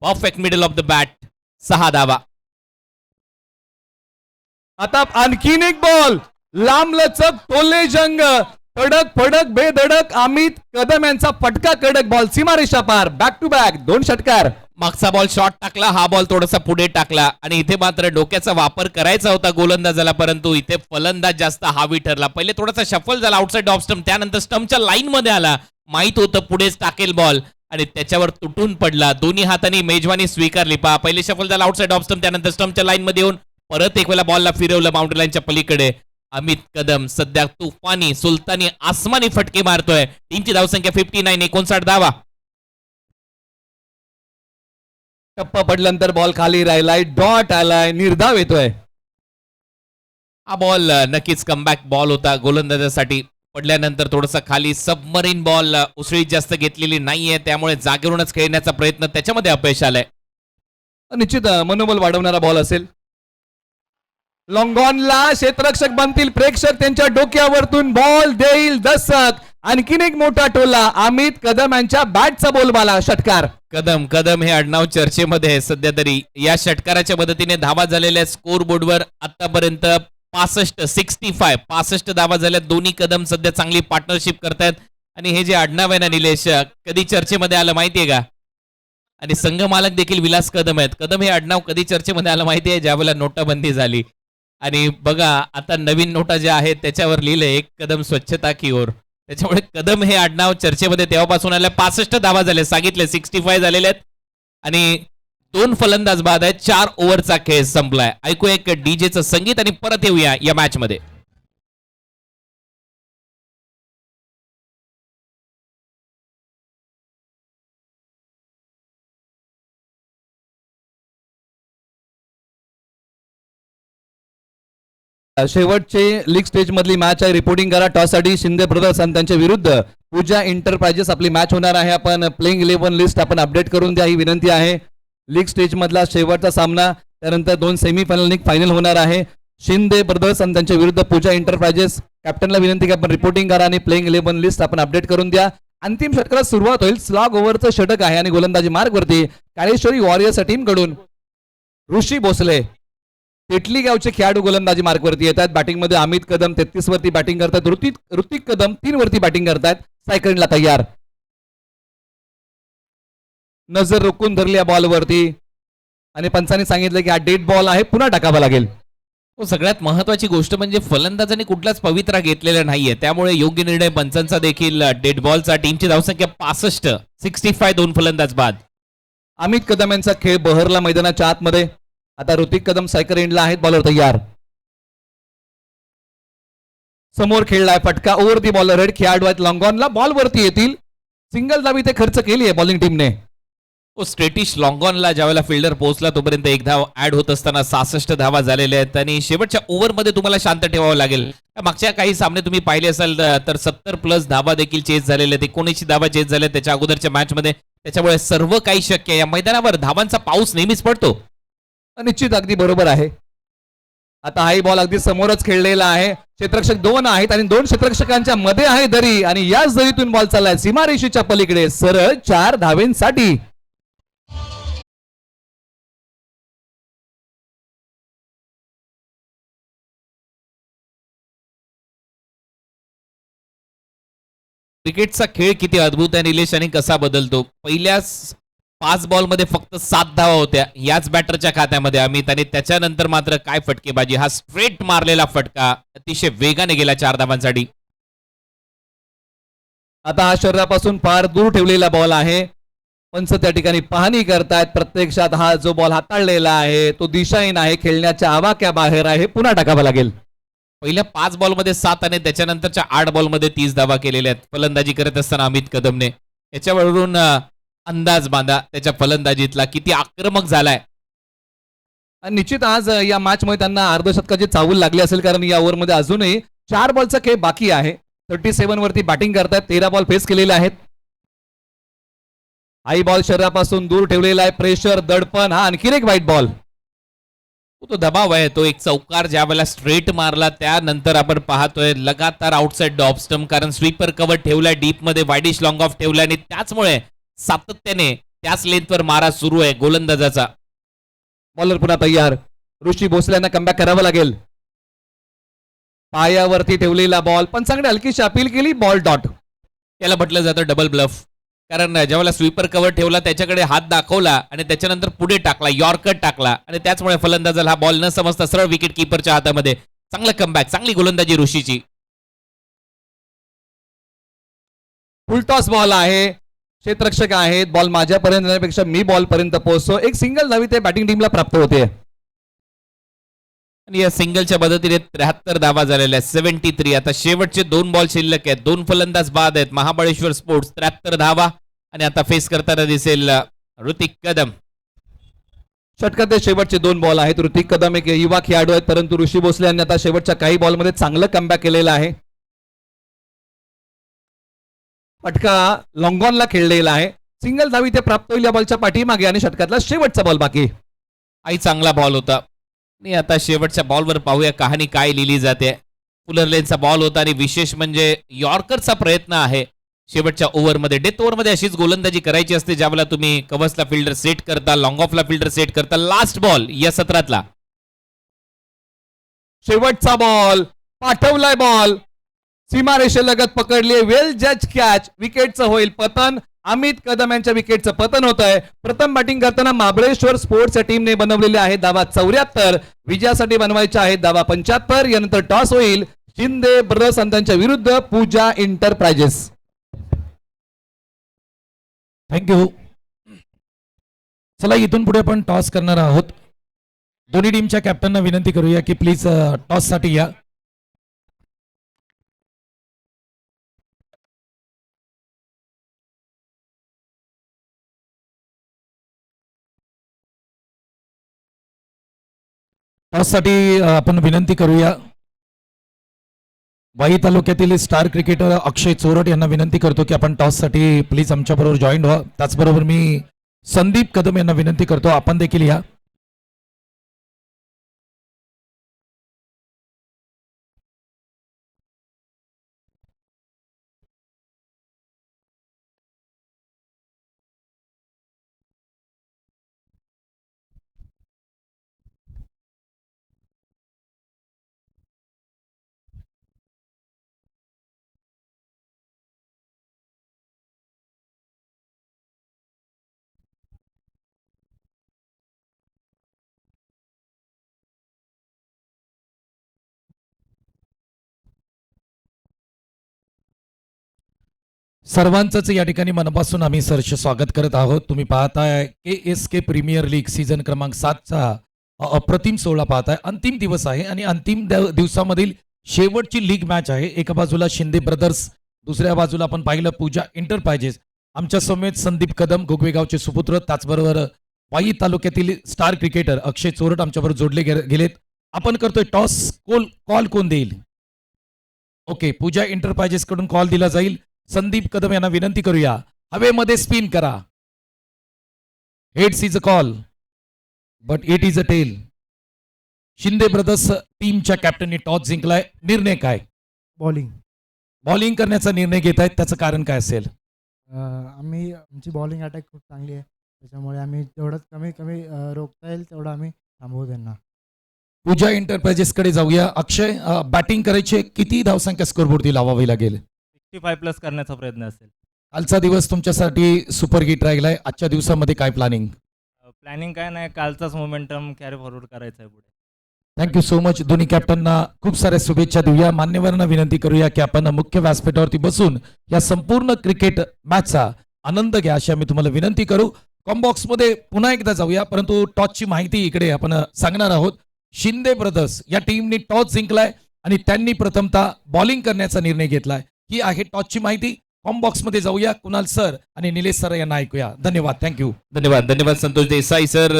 perfect middle of the bat, 6 धावा. आता आणखीन एक बॉल, लांब लचक टोले जंग, कडक फडक बेधडक अमित कदम यांचा फटका कडक, बॉल सीमारेषा पार. बॅक टू बॅक 2 षटकार. मागचा बॉल शॉर्ट टाकला, हा बॉल थोडासा पुढे टाकला आणि इथे मात्र डोक्याचा वापर करायचा होता गोलंदाजाला, परंतु इथे फलंदाज जास्त हावी ठरला. पहिले थोडासा शफल झाला आउटसाइड ऑफ स्टंप, त्यानंतर स्टंपच्या लाईन मध्ये आला, माहित होतं पुढेच टाकेल बॉल आणि त्याच्यावर तुटून पडला. दोन्ही हातांनी मेजवानी स्वीकारली. पहा, पहिले शफल झाला आउटसाइड ऑफ स्टंप, त्यानंतर स्टंपच्या लाईन मध्ये येऊन परत एक वेळा बॉलला फिरवलं बाउंड्री लाईनच्या पलीकडे. अमित कदम सध्या तुफानी सुलतानी आसमानी फटके मारतोय. टीमची धावसंख्या 59, 59 धावा. टप्पा पडल्यानंतर बॉल खाली राहिलाय, डॉट आलाय, निर्धाव येतोय. हा बॉल नक्कीच कमबॅक बॉल होता गोलंदाजासाठी. पडल्यानंतर थोडासा खाली सबमरीन बॉल, उसळीत जास्त घेतलेली नाहीये, त्यामुळे जागेवरूनच खेळण्याचा प्रयत्न, त्याच्यामध्ये अपयश आलंय. निश्चित मनोबल वाढवणारा बॉल असेल. लॉंगॉनला क्षेत्ररक्षक बनतील प्रेक्षक, त्यांच्या डोक्यावरतून बॉल देईल दस्तक. आणखीन एक मोठा टोला, अमित कदम यांच्या बॅटचा बोलबाला, षटकार. कदम हे आडनाव चर्चेमध्ये आहे सध्या तरी. या षटकाराच्या मदतीने धावा झालेल्या स्कोर बोर्डवर आतापर्यंत 65 धावा झाल्या. दोन्ही कदम सध्या चांगली पार्टनरशिप करतायत आणि हे जे आडनाव आहे ना निलेश, कधी चर्चेमध्ये आलं माहितीये का? आणि संघ मालक देखील विलास कदम आहेत. कदम हे आडनाव कधी चर्चेमध्ये आलं माहितीये? ज्यावेळेला नोटाबंदी झाली. आणि बघा आता नवीन नोटा ज्या आहेत त्याच्यावर लिहिलंय 1 कदम स्वच्छता की ओर. त्याच्यामुळे कदम हे आडनाव चर्चेमध्ये तेव्हापासून आलं. 65 धावा झाले, सांगितले 65 झालेले आहेत आणि 2 फलंदाज बाद आहेत. 4 ओव्हरचा खेळ संपलाय. ऐकूया एक डीजेचं संगीत आणि परत येऊया या मॅच मध्ये. शेवटचे लीग स्टेज मधली मॅच आहे. रिपोर्टिंग करा टॉस साठी शिंदे ब्रदर्स आणि त्यांच्या विरुद्ध पूजा एंटरप्राइजेस. आपली मॅच होणार आहे. आपण प्लेइंग 11 लिस्ट आपण अपडेट करून द्या, ही विनंती आहे. लीग स्टेज मधला शेवटचा सामना, त्यानंतर 2 सेमीफायनल आणि फायनल होणार आहे. शिंदे ब्रदर्स आणि त्यांच्या विरुद्ध पूजा एंटरप्राइजेस. कॅप्टनला विनंती की आपण रिपोर्टिंग करा आणि प्लेइंग 11 लिस्ट आपण अपडेट करून द्या. अंतिम षटकाला सुरुवात होईल. स्लॉग ओव्हरचं षटक आहे आणि गोलंदाजी मार्ग वरती काळेश्वरी वॉरियर्स टीम कडून ऋषी भोसले तेटली गावचे खेळाडू गोलंदाजी मार्कवरती येत आहेत. बॅटिंग मध्ये अमित कदम 33 वरती बॅटिंग करतात. ऋतिक कदम 3 वरती बॅटिंग करतायत. सायकलिंगला तयार. नजर रोखून धरली या बॉलवरती आणि पंचांनी सांगितलं की हा डेड बॉल आहे, पुन्हा टाकावा लागेल. सगळ्यात महत्वाची गोष्ट म्हणजे फलंदाजांनी कुठलाच पवित्रा घेतलेला नाहीये, त्यामुळे योग्य निर्णय पंचांचा देखील. डेड बॉलचा. टीमची धावसंख्या 65, 2 फलंदाज बाद. अमित कदम यांचा खेळ बहरला मैदानाच्या आतमध्ये. आता ऋतिक कदम सायकर एंडला आहेत, बॉलर तयार. समोर खेळलाय फटका ओव्हर दी बॉलर हेड, खेळाडू आहेत लॉंगॉनला, बॉल वरती येतील. सिंगल धाव इथे खर्च केली आहे बॉलिंग टीमने. स्ट्रेटिश लॉंगॉनला ज्यावेळेला फिल्डर पोहोचला तोपर्यंत एक धाव ऍड होत असताना 66 धावा झालेल्या आहेत आणि शेवटच्या ओव्हरमध्ये तुम्हाला शांत ठेवावं लागेल. मागच्या काही सामने तुम्ही पाहिले असाल तर 70+ धावा देखील चेस झालेल्या आहेत, 19 धावा चेस झाल्या त्याच्या अगोदरच्या मॅच मध्ये. त्याच्यामुळे सर्व काही शक्य आहे. या मैदानावर धावांचा पाऊस नेहमीच पडतो. निश्चित अगदी बरोबर आहे. आता हाही बॉल अगदी समोरच खेळलेला आहे. क्षेत्ररक्षक 2 आहेत आणि 2 क्षेत्ररक्षकांच्या मध्ये आहे दरी आणि याच दरीतून बॉल चाललाय सीमारेषेच्या पलीकडे सरळ 4 धावेंसाठी. क्रिकेटचा खेळ किती अद्भुत आहे निलेश आणि कसा बदलतो. पहिल्या 5 बॉलमध्ये फक्त 7 धावा होत्या याच बॅटरच्या खात्यामध्ये अमित, आणि त्याच्यानंतर मात्र काय फटकेबाजी. हा स्ट्रेट मारलेला फटका अतिशय वेगाने गेला 4 धावांसाठी. आता हा शरीरापासून फार दूर ठेवलेला बॉल आहे. पंच त्या ठिकाणी पाहणी करतायत. प्रत्यक्षात हा जो बॉल हाताळलेला आहे तो दिशाहीन आहे, खेळण्याच्या आवाक्या बाहेर आहे, पुन्हा टाकावा लागेल. पहिल्या 5 बॉलमध्ये 7 आणि त्याच्यानंतरच्या 8 बॉलमध्ये 30 धावा केलेल्या आहेत फलंदाजी करत असताना अमित कदमने. याच्यावरून अंदाज बांधा त्याच्या फलंदाजीतला किती आक्रमक झालाय. आणि निश्चित आज या मॅच मध्ये त्यांना अर्धशतकाची चाहूल लागली असेल, कारण या ओव्हरमध्ये अजूनही 4 बॉलचा खेळ बाकी आहे. 37 वरती बॅटिंग करतायत, 13 बॉल फेस केलेले आहेत. हाई बॉल शरीरापासून दूर ठेवलेला आहे, प्रेशर दडपण, हा आणखीन एक वाईट बॉल. तो दबाव आहे. तो एक चौकार ज्या वेळेला स्ट्रेट मारला त्यानंतर आपण पाहतोय लगातार आउटसाइड डॉप स्टंप, कारण स्वीपर कव्हर ठेवलाय डीप मध्ये, वाईडिश लॉंग ऑफ ठेवलाय आणि त्याचमुळे सातत्याने त्याच लेंथवर मारा सुरू आहे गोलंदाजाचा. बॉलर पुन्हा तयार. ऋषी भोसलेंना कमबॅक करावं लागेल. पायावरती ठेवलेला बॉल, पंचांकडे हलकीशी अपील केली, बॉल डॉट. त्याला म्हटलं जातं डबल ब्लफ, कारण ज्यावेळेला स्वीपर कव्हर ठेवला त्याच्याकडे हात दाखवला आणि त्याच्यानंतर पुढे टाकला, यॉर्कर टाकला आणि त्याचमुळे फलंदाजाला हा बॉल न समजता सरळ विकेट कीपरच्या हातामध्ये. चांगलं कमबॅक, चांगली गोलंदाजी ऋषीची. फुलटॉस बॉल आहे, क्षेत्ररक्षक आहेत, बॉल माझ्यापर्यंत येण्यापेक्षा मी बॉल पर्यंत पोहोचतो. एक सिंगल धावी ते बॅटिंग टीमला प्राप्त होते. आणि या सिंगलच्या मदतीने 73 धावा झालेल्या आहेत, 73. आता शेवटचे 2 बॉल शिल्लक आहेत, 2 फलंदाज बाद आहेत. महाबळेश्वर स्पोर्ट्स 73 धावा आणि आता फेस करताना दिसेल ऋतिक कदम. षटकातले शेवटचे 2 बॉल आहेत. ऋतिक कदम एक युवा खेळाडू आहेत, परंतु ऋषी भोसले यांनी आता शेवटच्या काही बॉलमध्ये चांगलं कमबॅक केलेलं आहे. फटका लॉंगॉनला खेळलेला आहे. सिंगल धावी ते प्राप्त होईल या बॉलच्या पाठीमागे आणि षटकातला शेवटचा बॉल बाकी. आई चांगला बॉल होता आणि आता शेवटच्या बॉलवर पाहूया कहाणी काय लिहिली जाते. फुलर लेनचा बॉल होता आणि विशेष म्हणजे यॉर्करचा प्रयत्न आहे शेवटच्या ओव्हरमध्ये. डेथ ओव्हरमध्ये अशीच गोलंदाजी करायची असते ज्यावेळेला तुम्ही कव्हर्सला फिल्डर सेट करता, लॉंग ऑफला फिल्डर सेट करता. लास्ट बॉल या सत्रातला शेवटचा बॉल, पाठवलाय बॉल, सीमारेषेलगत पकडली, वेल जज कॅच, विकेटचं होईल पतन. अमित कदम यांच्या विकेटचं पतन होत आहे. प्रथम बॅटिंग करताना महाबळेश्वर स्पोर्ट्स टीमने बनवलेले आहे धावा 74, विजयासाठी बनवायच्या आहेत धावा 75. यानंतर टॉस होईल शिंदे ब्रदर्स यांच्या विरुद्ध पूजा एंटरप्राइजेस. थँक्यू. चला इथून पुढे आपण टॉस करणार आहोत. दोन्ही टीमच्या कॅप्टनना विनंती करूया की प्लीज टॉस साठी या. टॉस साठी आपण विनंती करूया. वाई तालुक्यातील स्टार क्रिकेटर अक्षय चोरट यांना विनंती करतो की आपण टॉस साठी प्लीज आमच्या बरोबर जॉईन व्हा. त्याचबरोबर मी संदीप कदम यांना विनंती करतो आपण देखील या. सर्वांचंच या ठिकाणी मनापासून आम्ही सहर्ष स्वागत करत आहोत. तुम्ही पाहताय KSK प्रीमियर लीग सीझन क्रमांक 7चा अप्रतिम सोहळा पाहत आहे. अंतिम दिवस आहे आणि अंतिम दिवसामधील शेवटची लीग मॅच आहे. एका बाजूला शिंदे ब्रदर्स, दुसऱ्या बाजूला आपण पाहिलं पूजा एंटरप्राइजेस. आमच्या समेत संदीप कदम गोगवेगावचे सुपुत्र, त्याचबरोबर वाई तालुक्यातील स्टार क्रिकेटर अक्षय चोरट आमच्याबरोबर जोडले गेलेत. आपण करतोय टॉस. कॉल कोण देईल? ओके, पूजा एंटरप्राइजेस कडून कॉल दिला जाईल. संदीप कदम यांना विनंती करूया, हवेमध्ये स्पिन करा. Heads is a call but it is a tail. Shinde brothers टीमच्या कॅप्टननी टॉस जिंकलाय. निर्णय काय? बॉलिंग. बॉलिंग करण्याचा निर्णय घेत आहेत, त्याचं कारण काय असेल? आमची बॉलिंग अटॅक खूप चांगली आहे, त्याच्यामुळे आम्ही जेवढं कमी कमी रोखता येईल तेवढं आम्ही थांबवू त्यांना. पूजा एंटरप्राइजेस कडे जाऊया. अक्षय, बॅटिंग करायचे किती धावसंख्या स्कोरबोर्डती लावावी लागेल? 65+ करण्याचा प्रयत्न असेल. कालचा दिवस तुमच्यासाठी सुपर हिट राहिलाय. आजच्या दिवसामध्ये काय प्लॅनिंग? प्लॅनिंग काय नाही, कालचाच मोमेंटम कॅरी फॉरवर्ड करायचा आहे पुढे. Thank you so much. दोन्ही कॅप्टनना खूप साऱ्या शुभेच्छा देऊया. मान्यवरांना विनंती करूया की आपण मुख्य व्यासपीठावरती बसून या संपूर्ण क्रिकेट मॅचचा आनंद घ्या, अशी आम्ही तुम्हाला विनंती करू. कॉम्बॉक्समध्ये पुन्हा एकदा जाऊया, परंतु टॉसची माहिती इकडे आपण सांगणार आहोत. शिंदे ब्रदर्स या टीमनी टॉस जिंकलाय आणि त्यांनी प्रथमतः बॉलिंग करण्याचा निर्णय घेतलाय. ही आहे टॉसची माहिती. कॉम्बॉक्समध्ये जाऊया. कुणाल सर आणि निलेश सर यांना ऐकूया. धन्यवाद. थँक्यू. धन्यवाद संतोष देसाई सर.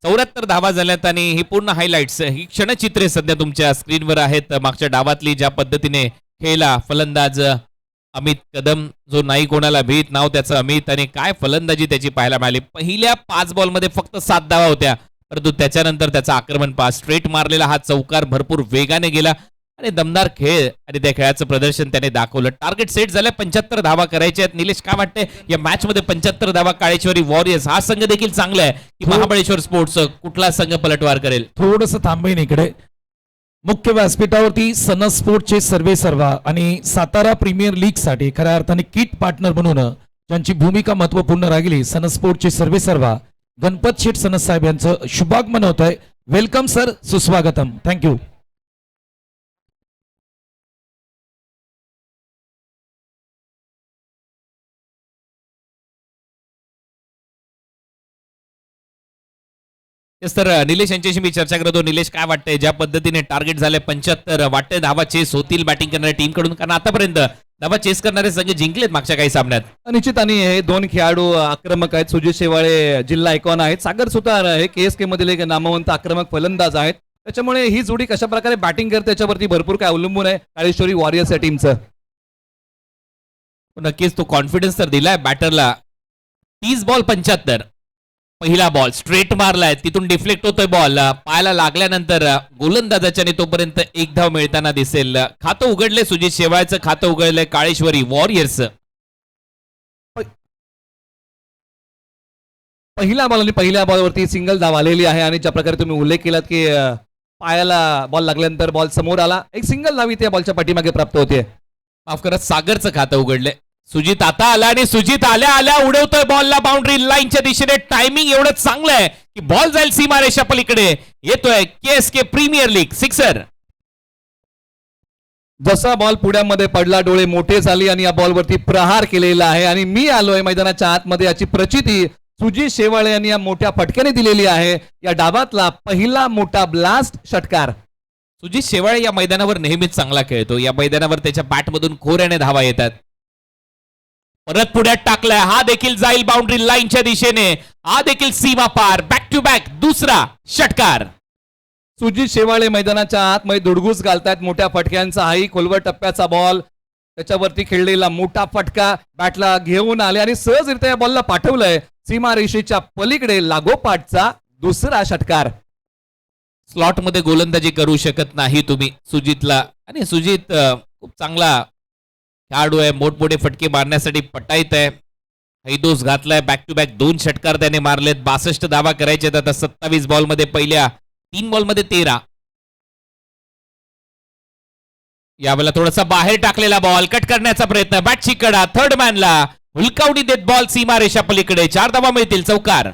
74 धावा झाल्यात आणि ही पूर्ण हायलाइट्स, ही क्षणचित्रे सध्या तुमच्या स्क्रीनवर आहेत. मागच्या डावातली ज्या पद्धतीने खेळला फलंदाज अमित कदम, जो नाही कोणाला भीत, नाव त्याचं अमित, आणि काय फलंदाजी त्याची पाहायला मिळाली. पहिल्या 5 बॉलमध्ये फक्त 7 धावा होत्या, परंतु त्याच्यानंतर त्याचा आक्रमण पहा. स्ट्रेट मारलेला हा चौकार भरपूर वेगाने गेला आणि दमदार खेळ आणि त्या खेळाचं प्रदर्शन त्याने दाखवलं. टार्गेट सेट झालं, 75 धावा करायचे आहेत. निलेश, काय वाटतंय या मॅच मध्ये 75 धावा? काळेश्वरी वॉरियर्स हा संघ देखील चांगला आहे की महाबळेश्वर स्पोर्ट्स कुठला संघ पलटवार करेल? थोडंसं थांबेन इकडे. मुख्य व्यासपीठावरती सन स्पोर्टचे सर्वेसर्वा आणि सातारा प्रीमियर लीग साठी खऱ्या अर्थाने किट पार्टनर म्हणून ज्यांची भूमिका महत्वपूर्ण राहिली, सन स्पोर्टचे सर्वेसर्वा गणपत शेठ सनस साहेब यांचं शुभागमन होत आहे. वेलकम सर, सुस्वागतम. थँक्यू. तर निलेश यांच्याशी मी चर्चा करतो. निलेश, काय वाटतंय ज्या पद्धतीने टार्गेट झाले 75, वाटतंय धावा चेस होतील बॅटिंग करणाऱ्या टीम कडून? कारण आतापर्यंत धावा चेस करणारे संघ जिंकलेत मागच्या काही सामन्यात. निश्चित, आणि हे दोन खेळाडू आक्रमक आहेत. सुजित शेवाळे जिल्हा आयकॉन आहेत, सागर सुतार हे KSK मधील एक नामवंत आक्रमक फलंदाज आहेत. त्याच्यामुळे ही जोडी कशा प्रकारे बॅटिंग करते त्याच्यावरती भरपूर काय अवलंबून आहे काळेश्वरी वॉरियर्स या टीमचं. नक्कीच तो कॉन्फिडन्स तर दिलाय बॅटरला. 30 बॉल 75. पहिला बॉल स्ट्रेट मारलाय, तिथून डिफ्लेक्ट होतोय बॉल, पायाला लागल्यानंतर गोलंदाजाच्याने तोपर्यंत एक धाव मिळताना दिसेल. खातं उघडले सुजित शेवाळचं, खातं उघडलंय काळेश्वरी वॉरियर्स. पहिल्या बॉल आणि पहिल्या बॉलवरती सिंगल धाव आलेली आहे आणि ज्या प्रकारे तुम्ही उल्लेख केलात की पायाला बॉल लागल्यानंतर बॉल समोर आला, एक सिंगल धाव इथे बॉलच्या पाठीमागे प्राप्त होते. माफ करा, सागरचं खातं उघडलंय. सुजित आता आला आणि सुजित आल्या आल्या उडवतोय बॉलला बाउंड्री लाईनच्या दिशेने. टायमिंग एवढं चांगलं आहे की बॉल जाईल सीमारेषा पलीकडे. येतोय KSK प्रीमियर लीग सिक्सर. जसा बॉल पुढ्यामध्ये पडला, डोळे मोठे झाले आणि या बॉलवरती प्रहार केलेला आहे आणि मी आलोय मैदानाच्या आतमध्ये, याची प्रचिती सुजित शेवाळे यांनी या मोठ्या फटक्याने दिलेली आहे. या डावातला पहिला मोठा ब्लास्ट षटकार. सुजित शेवाळे या मैदानावर नेहमीच चांगला खेळतो. या मैदानावर त्याच्या बॅटमधून खोऱ्याने धावा येतात. परत पुढ्यात टाकलाय, हा देखील जाईल बाउंड्री लाईनच्या दिशेने, हा देखील सीमा पार. बॅक टू बॅक दुसरा षटकार. सुजित शेवाळे मैदानाच्या आतमध्ये धुडगूस घालतायत मोठ्या फटक्यांचा. हाही खोलवर टप्प्याचा बॉल, त्याच्यावरती खेळलेला मोठा फटका बॅटला घेऊन आले आणि सहजरित्या या बॉलला पाठवलंय सीमारेषेच्या पलीकडे. लागोपाठचा दुसरा षटकार. स्लॉट मध्ये गोलंदाजी करू शकत नाही तुम्ही सुजितला, आणि सुजित खूप चांगला खेळाडू आहे. मोठमोठे फटके मारण्यासाठी पटाईत आहे. हैदोस घातलाय. बॅक टू बॅक 2 षटकार त्याने मारलेत. 62 धावा करायचे आता 27 बॉल मध्ये. पहिल्या 3 बॉल मध्ये 13. यावेळेला थोडासा बाहेर टाकलेला बॉल कट करण्याचा प्रयत्न. बॅटची कडा थर्ड मॅनला हुलकावणी देत बॉल सीमारेषा पलीकडे. 4 धावा मिळतील. चौकार.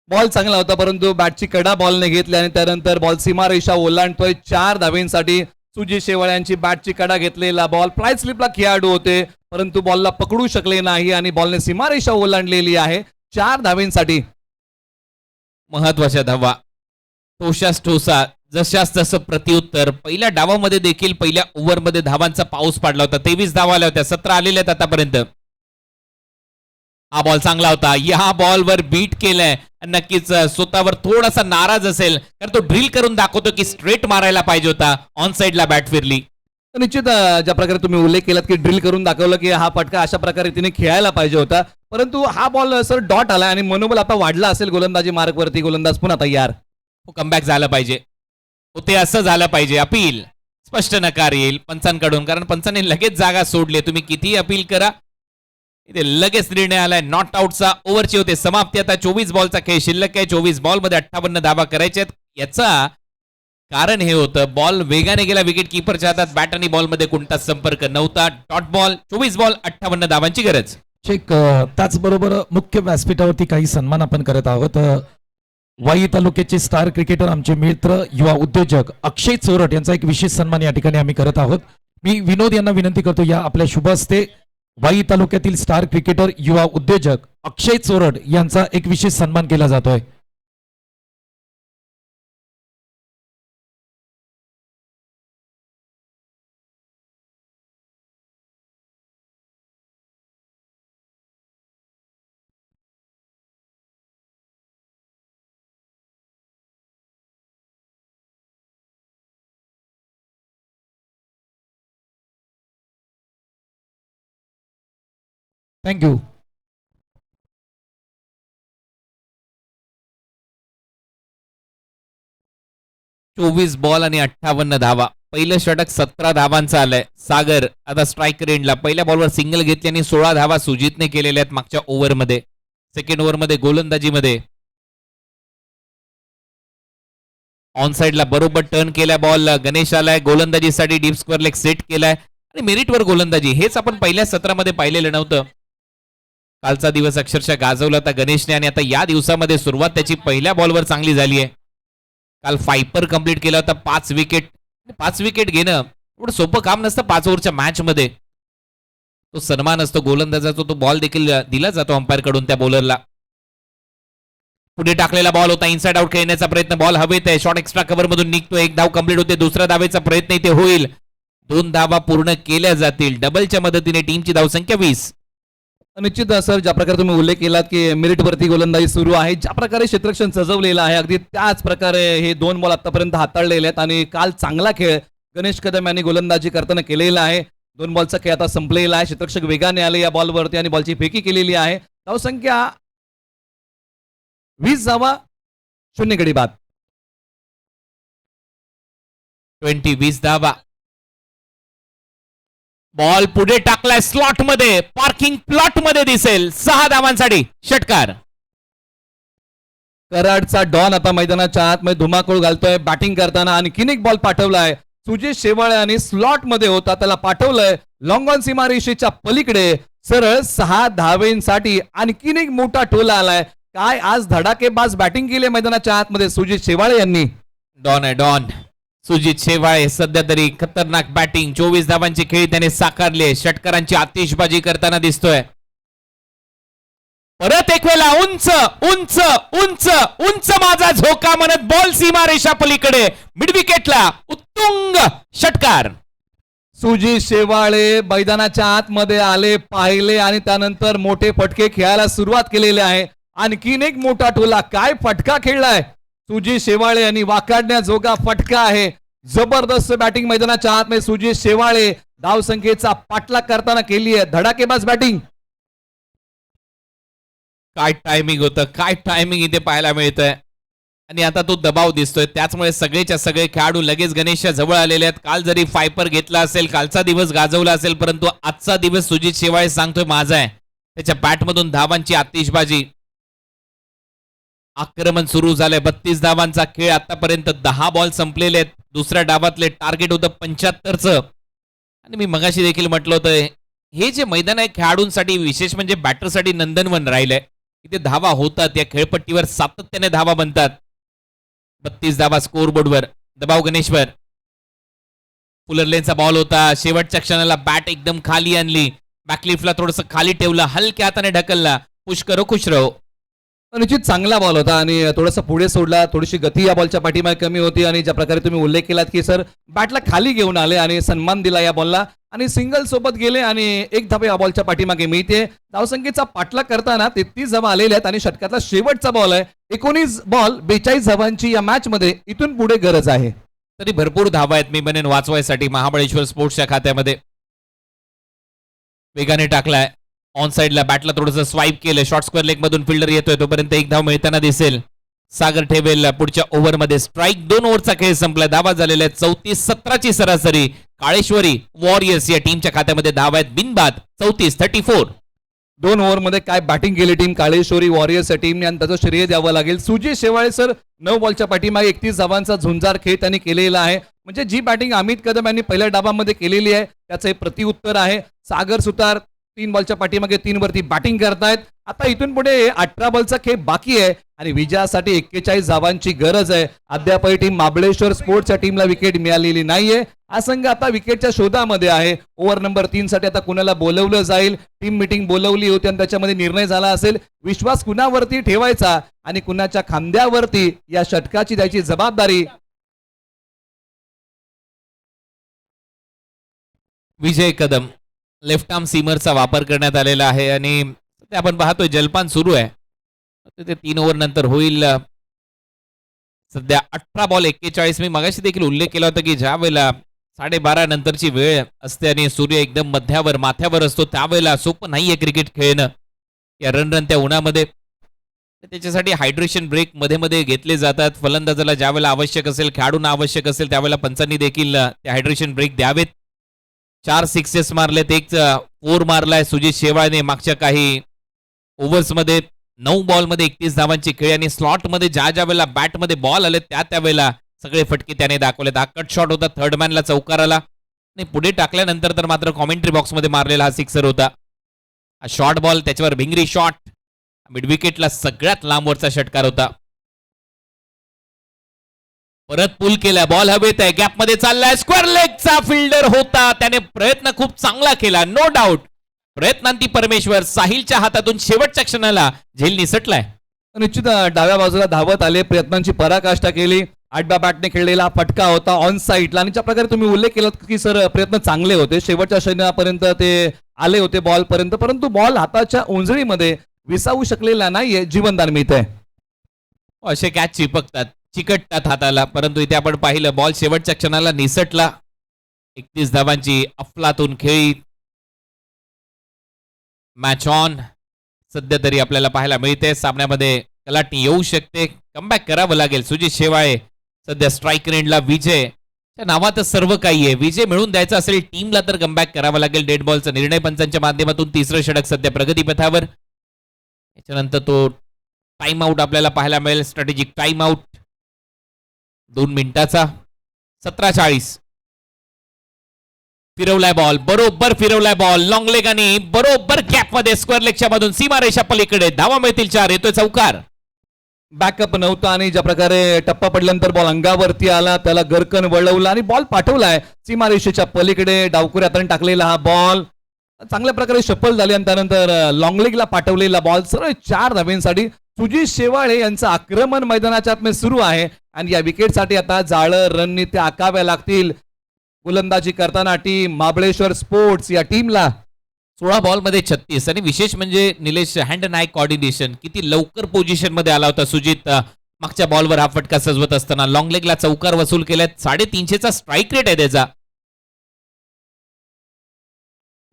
बॉल चांगला होता परंतु बॅटची कडा बॉलने घेतली आणि त्यानंतर बॉल सीमारेषा ओलांडतोय. 4 धावेंसाठी सुजित शेवाळे यांची बॅटची कडा घेतलेला बॉल. फ्लाय स्लिपला खेळाडू होते परंतु बॉलला पकडू शकले नाही आणि बॉलने सीमारेषा ओलांडलेली आहे. 4 धावेंसाठी महत्वाच्या धावा. ठोशास ठोसा जशास तसं प्रत्युत्तर. पहिल्या डावामध्ये देखील पहिल्या ओव्हरमध्ये धावांचा पाऊस पडला होता. 23 धावा आल्या होत्या. 17 आलेल्या आहेत आतापर्यंत. हा बॉल चांगला होता. या बॉलवर बीट केलंय. नक्कीच स्वतःवर थोडासा नाराज असेल कारण तो ड्रिल करून दाखवतो की स्ट्रेट मारायला पाहिजे होता. ऑन साइडला बॅट फिरली. तर निश्चित ज्या प्रकारे तुम्ही उल्लेख केलात की ड्रिल करून दाखवलं की हा फटका अशा प्रकारे तिने खेळायला पाहिजे होता, परंतु हा बॉल सर डॉट आला आणि मनोबल आता वाढला असेल गोलंदाजी मार्कवरती. गोलंदाज पुन्हा तयार. कमबॅक झालं पाहिजे. होते असं झालं पाहिजे. अपील स्पष्ट नकार येईल पंचांकडून कारण पंचांनी लगेच जागा सोडली. तुम्ही किती अपील करा इथे लगेच निर्णय आलाय. नॉट आउटचा. ओव्हरची होते समाप्ती. आता 24 बॉलचा खेळ शिल्लक आहे. 24 बॉलमध्ये 58 धावा करायच्या आहेत. याचा कारण हे होतं बॉल वेगाने गेला. विकेट किपरच्या हातात बॅट आणि बॉलमध्ये कोणताच संपर्क नव्हता. Dot ball. 24 बॉल 58 धावांची गरज. चेक. त्याचबरोबर मुख्य व्यासपीठावरती काही सन्मान आपण करत आहोत. वाई तालुक्याचे स्टार क्रिकेटर आमचे मित्र युवा उद्योजक अक्षय चोरट यांचा एक विशेष सन्मान या ठिकाणी आम्ही करत आहोत. मी विनोद यांना विनंती करतो या आपल्या शुभ हस्ते वाई तालुक्यातील स्टार क्रिकेटर युवा उद्योजक अक्षय चोरट यांचा एक विशेष सन्मान केला जातोय. थँक्यू. 24 बॉल आणि 58 धावा. पहिलं षटक 17 धावांचं आलंय. सागर आता स्ट्राईक रेंजला. पहिल्या बॉलवर सिंगल घेतली आणि 16 धावा सुजितने केलेल्या आहेत मागच्या ओव्हरमध्ये. सेकंड ओव्हरमध्ये गोलंदाजीमध्ये ऑन साइडला बरोबर टर्न केलाय बॉल. गणेश आलाय गोलंदाजीसाठी. डीप स्क्वेअर लेग सेट केलाय आणि मेरिटवर गोलंदाजी. हेच आपण पहिल्या सत्रामध्ये पाहिलेलं नव्हतं. कालचा दिवस अक्षरशः गाजवला होता गणेशने आणि आता या दिवसामध्ये सुरुवात त्याची पहिल्या बॉलवर चांगली झाली आहे. काल फायपर कंप्लीट केला होता. 5 विकेट. 5 विकेट घेणं एवढं सोपं काम नसतं 5 ओव्हरच्या मॅच मध्ये. तो सन्मान असतो गोलंदाजाचा. तो बॉल देखील दिला जातो अंपायर कडून त्या बॉलरला. पुढे टाकलेला बॉल होता. इनसाइड आउट खेळण्याचा प्रयत्न. बॉल हवेत आहे. शॉर्ट एक्स्ट्रा कव्हर मधून निघतो. 1 धाव कंप्लीट होते. दुसऱ्या धावेचा प्रयत्न इथे होईल. 2 धावा पूर्ण केल्या जातील. डबलच्या मदतीने टीमची धावसंख्या 20. निश्चित सर ज्या प्रकारे तुम्ही उल्लेख केलात की मेरिटवरती गोलंदाजी सुरू आहे, ज्या प्रकारे क्षेत्ररक्षण सजवलेलं आहे अगदी त्याच प्रकारे हे 2 बॉल आतापर्यंत हाताळलेले आहेत आणि काल चांगला खेळ गणेश कदम यांनी गोलंदाजी करताना केलेला आहे. 2 बॉलचा खेळ आता संपलेला आहे. क्षेत्ररक्षक वेगाने आले या बॉलवरती आणि बॉलची फेकी केलेली आहे. धावसंख्या 20 धावा 0 गडी बाद. 20 धावा. बॉल पुढे टाकलाय स्लॉट मध्ये. पार्किंग प्लॉट मध्ये दिसेल. 6 धावांसाठी षटकार. कराडचा डॉन आता मैदानाच्या आतमध्ये धुमाकूळ घालतोय बॅटिंग करताना. आणखीन एक बॉल पाठवलाय. सुजित शेवाळे आणि स्लॉट मध्ये होता त्याला पाठवलंय लॉंग ऑन सीमारेषेच्या पलीकडे. सरळ 6 धावेंसाठी आणखीन एक मोठा टोला आलाय. काय आज धडाकेबाज बॅटिंग केली मैदानाच्या आतमध्ये सुजित शेवाळे यांनी. डॉन आहे डॉन. सुजित शेवाळे सध्या तरी खतरनाक बॅटिंग. 24 धावांची खेळी त्याने साकारले. षटकारांची आतिषबाजी करताना दिसतोय. परत एक वेळा उंच उंच उंच उंच माझा झोका म्हणत बॉल सीमारेषा पलीकडे मिड विकेटला उत्तुंग षटकार. सुजित शेवाळे मैदानाच्या आतमध्ये आले, पाहिले आणि त्यानंतर मोठे फटके खेळायला सुरुवात केलेली आहे. आणखीन एक मोठा टोला. काय फटका खेळलाय सुजित शेवाळे यांनी. वाकाडण्याजोगा फटका आहे. जबरदस्त बॅटिंग मैदानाच्या आतमध्ये सुजित शेवाळे धावसंख्येचा पाठलाग करताना केली आहे. धडाकेबाज बॅटिंग. काय टायमिंग होतं. काय टायमिंग इथे पाहायला मिळतंय आणि आता तो दबाव दिसतोय. त्याचमुळे सगळेच्या सगळे खेळाडू लगेच गणेशच्या जवळ आलेले आहेत. काल जरी फायपर घेतला असेल, कालचा दिवस गाजवला असेल, परंतु आजचा दिवस सुजित शेवाळे सांगतोय माझा आहे. त्याच्या बॅटमधून धावांची आतिषबाजी. आक्रमण सुरू झालंय. 32 धावांचा खेळ. आतापर्यंत 10 बॉल संपलेले आहेत. दुसऱ्या डावातले टार्गेट होतं 75चं. आणि मी मगाशी देखील म्हटलं होतं हे जे मैदान आहे खेळाडूंसाठी विशेष म्हणजे बॅटरसाठी नंदनवन राहिलंय. इथे धावा होतात. या खेळपट्टीवर सातत्याने धावा बनतात. 32 धावा स्कोअरबोर्डवर. दबाव गणेशवर. फुलरलेनचा बॉल होता. शेवटच्या क्षणाला बॅट एकदम खाली आणली. बॅकलिफ्टला थोडंसं खाली ठेवलं. हलक्या हाताने ढकलला. पुश करो खुश रहो. निश्चित चांगला बॉल होता आणि थोडासा पुढे सोडला, थोडीशी गती या बॉलच्या पाठीमागे कमी होती आणि ज्या प्रकारे तुम्ही उल्लेख केलात की सर बॅटला खाली घेऊन आले आणि सन्मान दिला या बॉलला आणि सिंगल सोबत गेले आणि एक धाबा या बॉलच्या पाठीमागे मिळते. धावसंख्येचा पाठलाग करताना 33 धावा आलेल्या आहेत आणि षटकातला शेवटचा बॉल आहे. 19 बॉल 42 धावांची या मॅच मध्ये इथून पुढे गरज आहे. तरी भरपूर धावा आहेत मी म्हणेन वाचवायसाठी महाबळेश्वर स्पोर्ट्सच्या खात्यामध्ये. वेगाने टाकलाय ऑन साइडला, बॅटला थोडंसं स्वाईप केलं, शॉर्ट स्क्वेअर लेग मधून फिल्डर येतोय, तोपर्यंत एक धाव मिळताना दिसेल. सागर ठेवेल पुढच्या ओव्हरमध्ये. स्ट्राईक 2 ओव्हरचा खेळ संपलाय. धावा झालेल्या आहेत 34-17 सरासरी. काळेश्वरी वॉरियर्स या टीमच्या खात्यामध्ये धावा आहेत बिनबाद 34-34. 2 ओव्हरमध्ये काय बॅटिंग केली टीम काळेश्वरी वॉरियर्स टीमने आणि त्याचं श्रेय द्यावं लागेल. सुजीत शेवाळे सर 9 बॉलच्या पाठीमागे 31 धावांचा झुंजार खेळ त्यांनी केलेला आहे. म्हणजे जी बॅटिंग अमित कदम यांनी पहिल्या डावामध्ये केलेली आहे त्याचं हे प्रत्युत्तर आहे. सागर सुतार 3 बॉलच्या पाठीमागे 3 वरती बॅटिंग करतायत. आता इथून पुढे 18 बॉलचा खेळ बाकी आहे आणि विजयासाठी 41 धावांची गरज आहे. अद्यापही टीम महाबळेश्वर स्पोर्ट्सच्या टीमला विकेट मिळालेली नाहीये. हा संघ आता विकेटच्या शोधामध्ये आहे. ओव्हर नंबर 3 साठी आता कुणाला बोलवलं जाईल. टीम मीटिंग बोलवली होती आणि त्याच्यामध्ये निर्णय झाला असेल विश्वास कुणावरती ठेवायचा आणि कुणाच्या खांद्यावरती या षटकाची द्यायची जबाबदारी. विजय कदम लेफ्ट आर्म सीमरचा वापर करण्यात आलेला आहे आणि ते आपण पाहतोय जलपान सुरू आहे. ते 3 ओव्हर नंतर होईल. सध्या 18 बॉल 41. मी मगाशी देखील उल्लेख केला होता की ज्या वेळेला 12:30 नंतरची वेळ असते आणि सूर्य एकदम मध्यावर माथ्यावर असतो त्यावेळेला सोपं नाहीये क्रिकेट खेळणं या रणरणत्या उन्हामध्ये. त्याच्यासाठी हायड्रेशन ब्रेक मध्ये मध्ये घेतले जातात. फलंदाजाला ज्या वेळेला आवश्यक असेल, खेळाडूंना आवश्यक असेल त्यावेळेला पंचांनी देखील ते हायड्रेशन ब्रेक द्यावेत. 4 सिक्सेस मारलेत, 1 4 मारलाय सुजित शेवाळने मागच्या काही ओव्हर्समध्ये. 9 बॉलमध्ये 31 धावांची खेळी आणि स्लॉटमध्ये ज्या वेळेला बॅटमध्ये बॉल आले त्या वेळेला सगळे फटके त्याने दाखवलेत. हा कट शॉट होता, थर्ड मॅनला चौकार आला आणि पुढे टाकल्यानंतर तर मात्र कॉमेंट्री बॉक्समध्ये मारलेला हा सिक्सर होता. हा शॉर्ट बॉल, त्याच्यावर भिंगरी शॉट, मिड विकेटला सगळ्यात लांबवरचा षटकार होता. परत पुल केला, बॉल हवेत आहे, गॅपमध्ये चाललाय, स्क्वेअर लेगचा फिल्डर होता, त्याने प्रयत्न खूप चांगला केला, नो डाऊट. प्रयत्नांती परमेश्वर, साहिलच्या हातातून शेवटच्या क्षणाला झेल निसटलाय. निश्चित डाव्या बाजूला धावत आले, प्रयत्नांची पराकाष्ठा केली. 8 बॅटने खेळलेला फटका होता ऑन साईडला आणि ज्या प्रकारे तुम्ही उल्लेख केला की सर प्रयत्न चांगले होते, शेवटच्या क्षणापर्यंत ते आले होते बॉल पर्यंत, परंतु बॉल हाताच्या उंजळीमध्ये विसावू शकलेला नाहीये. जीवनदान मिळतंय. असे कॅच चिपकतात, चिकटतात हाताला, परंतु इथे आपण पाहिलं बॉल शेवटच्या क्षणाला निसटला. 31 धावांची अफलातून खेळी. मॅच ऑन सध्या तरी आपल्याला पाहायला मिळते. सामन्यामध्ये कलाटणी येऊ शकते, कमबॅक करावं लागेल. सुजित शेवाळे सध्या स्ट्राईक रेंजला. विजय त्या नावातच सर्व काही आहे. विजय मिळून द्यायचा असेल टीमला तर कमबॅक करावं लागेल. डेड बॉलचा निर्णय पंचांच्या माध्यमातून 3रं षटक सध्या प्रगतीपथावर. याच्यानंतर तो टाइम आउट आपल्याला पाहायला मिळेल, स्ट्रॅटेजिक टाइम आउट 2 मिनिटाचा. 17:40. फिरवलाय बॉल, बरोबर फिरवलाय बॉल, लॉंग लेग आणि बरोबर गॅप मध्ये स्क्वेअर लेगच्या मधून सीमारेषा पलीकडे. धावा मिळतील 4. येतोय चौकार. बॅकअप नव्हता आणि ज्या प्रकारे टप्पा पडल्यानंतर बॉल अंगावरती आला, त्याला गरकन वळवला आणि बॉल पाठवलाय सीमारेषेच्या पलीकडे. डावकुऱ्यातून टाकलेला हा बॉल चांगल्या प्रकारे शफल झाली आणि त्यानंतर लॉंग लेगला पाठवलेला बॉल सरळ 4 धाब्यांसाठी. सुजित शेवाळे यांचं आक्रमण मैदानाच्या आतमध्ये सुरू आहे आणि या विकेटसाठी आता जाळं रणनीती आखाव्या लागतील. गोलंदाजी करताना टीम महाबळेश्वर स्पोर्ट्स या टीमला 16 बॉलमध्ये 36 आणि विशेष म्हणजे Nilesh hand and I coordination किती लवकर पोझिशन मध्ये आला होता सुजित. मागच्या बॉलवर हा फटका सजवत असताना लॉंग लेगला चौकार वसूल केलाय. 350चा स्ट्राईक रेट आहे त्याचा.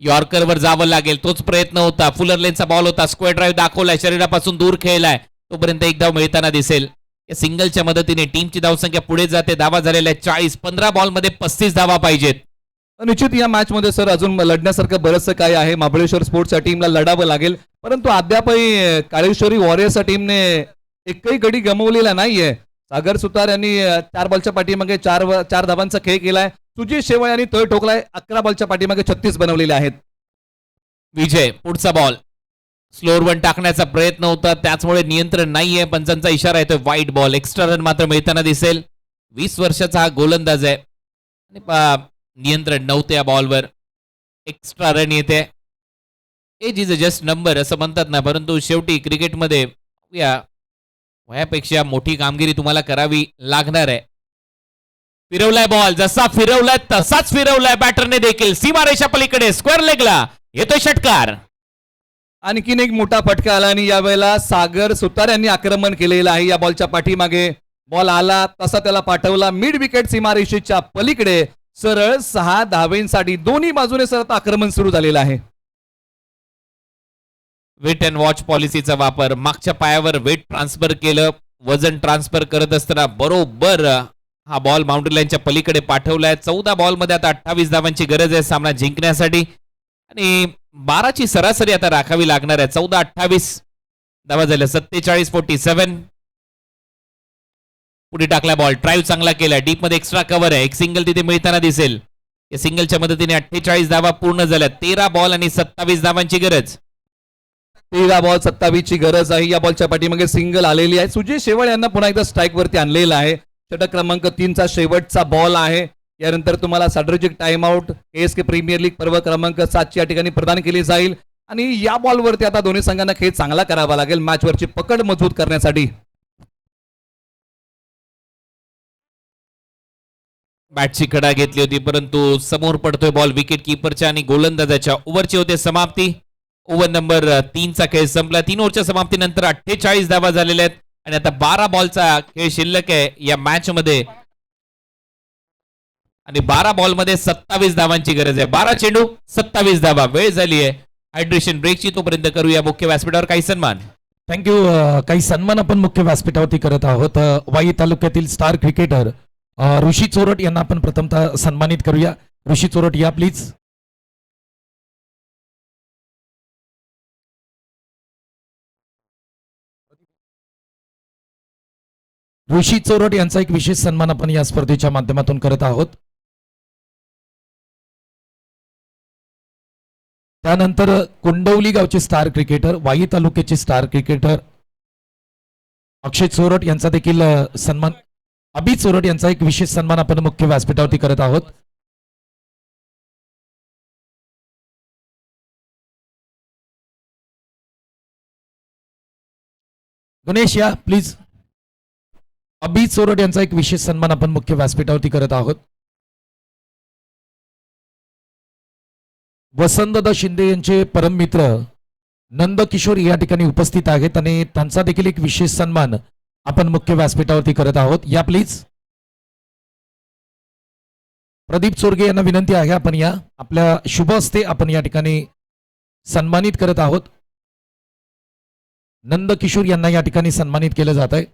यॉर्करवर जावं लागेल, तोच प्रयत्न होता. फुलर लेनचा बॉल होता, स्क्वेअर ड्राईव्ह दाखवलाय, शरीरापासून दूर खेळलाय, तोपर्यंत एक धाव मिळताना दिसेल. या सिंगलच्या मदतीने टीमची धावसंख्या पुढे जाते. धावा झालेल्या 40. 15 बॉलमध्ये 35 धावा पाहिजेत. निश्चित या मॅच मध्ये सर अजून लढण्यासारखं बरंचसं काय आहे. महाबळेश्वर स्पोर्ट्सच्या टीमला लढावं लागेल, परंतु अद्यापही काळेश्वरी वॉरियर्सच्या टीमने एकही गडी गमावलेला नाहीये. सागर सुतार यांनी 4 बॉलच्या पाठीमागे 4 धावांचा खेळ केलाय. सुजित शेवाळे यांनी तळ ठोकलाय. 11 बॉलच्या पाठीमागे 36 बनवलेले आहेत. विजय पुढचा बॉल स्लोअर वन टाकण्याचा प्रयत्न होता, त्याचमुळे नियंत्रण नाहीये. पंचांचा इशारा येतोय वाईट बॉल. एक्स्ट्रा रन मात्र मिळताना दिसेल. 20 वर्षाचा हा गोलंदाज आहे आणि नियंत्रण नव्हते या बॉलवर. एक्स्ट्रा रन येते. Age is a just number असं म्हणतात ना, परंतु शेवटी क्रिकेटमध्ये या वयापेक्षा मोठी कामगिरी तुम्हाला करावी लागणार आहे. फिरवलाय बॉल, जसा फिरवलाय तसाच फिरवलाय बॅटरने देखील. सीमारेषा पलीकडे स्क्वेअर लेगला येतोय षटकार. आणखीन एक मोठा फटका आला आणि यावेळेला सागर सुतार यांनी आक्रमण केलेलं आहे. या बॉलच्या पाठीमागे बॉल आला तसा त्याला पाठवला मिड विकेट सीमारेषेच्या पलीकडे. सरळ 6 धावेंसाठी दोन्ही बाजूने सरळ आक्रमण सुरू झालेलं आहे. वेट अँड वॉच पॉलिसीचा वापर. मागच्या पायावर वेट ट्रान्सफर केलं. वजन ट्रान्सफर करत असताना बरोबर हा बॉल बाउंड्री लाईनच्या पलीकडे पाठवलाय. 14 बॉलमध्ये आता 28 धावांची गरज आहे सामना जिंकण्यासाठी आणि 12ची सरासरी आता राखावी लागणार आहे. 14-28 धावा झाल्या. 47-47. पुढे टाकला बॉल. ड्राईव्ह चांगला केला. डीप मध्ये एक्स्ट्रा कव्हर आहे. एक सिंगल तिथे मिळताना दिसेल. या सिंगलच्या मदतीने 48 धावा पूर्ण झाल्या. 13 बॉल आणि 27 धावांची गरज. 13 बॉल 27 ची गरज आहे. या बॉलच्या पाठीमागे सिंगल आलेली आहे. सुजय शेवाळ यांना पुन्हा एकदा स्ट्राईक वरती आणलेला आहे. षटक क्रमांक 3चा शेवटचा बॉल आहे. यानंतर तुम्हाला strategic time out KSK premier league पर्व क्रमांक 7 या ठिकाणी प्रदान केली जाईल आणि या बॉलवरती आता दोन्ही संघांना खेळ चांगला करावा लागेल मॅचवरची पकड मजबूत करण्यासाठी. बॅटची कडा घेतली होती परंतु समोर पडतोय बॉल विकेट किपरच्या आणि गोलंदाजाच्या. ओव्हरची होते समाप्ती. ओव्हर नंबर 3चा खेळ संपला. 3 ओव्हरच्या समाप्तीनंतर 48 धावा झालेल्या आहेत आणि आता 12 बॉलचा खेळ शिल्लक आहे या मॅच मध्ये आणि 12 बॉलमध्ये 27 धावांची गरज आहे. 12 चेंडू 27 धावा. वेळ झाली आहे हायड्रेशन ब्रेकची. तोपर्यंत करूया मुख्य व्यासपीठावर काही सन्मान. थँक्यू. काही सन्मान आपण मुख्य व्यासपीठावरती करत आहोत. वाई तालुक्यातील स्टार क्रिकेटर ऋषी चोरट यांना आपण प्रथमतः सन्मानित करूया. ऋषी चोरट या प्लीज. ऋषी चोरट यांचा एक विशेष सन्मान आपण या स्पर्धेच्या माध्यमातून करत आहोत. त्यानंतर कुंडवली गावचे स्टार क्रिकेटर, वाई तालुक्याचे स्टार क्रिकेटर अक्षय चोरट यांचा देखील सन्मान. अभि चोरट यांचा एक विशेष सन्मान आपण मुख्य व्यासपीठावरती करत आहोत. गणेश या प्लीज. अभि चोरट यांचा एक विशेष सन्मान आपण मुख्य व्यासपीठावरती करत आहोत. वसंतदा शिंदे यांचे परम मित्र नंद किशोर या ठिकाणी उपस्थित आहेत आणि त्यांचा देखील एक विशेष सन्मान आपण मुख्य व्यासपीठावरती करत आहोत. या प्लीज. प्रदीप चोरगे यांना विनंती आहे आपण या. आपल्या शुभ हस्ते आपण या ठिकाणी सन्मानित करत आहोत. नंद किशोर यांना या ठिकाणी सन्मानित केलं जात आहे.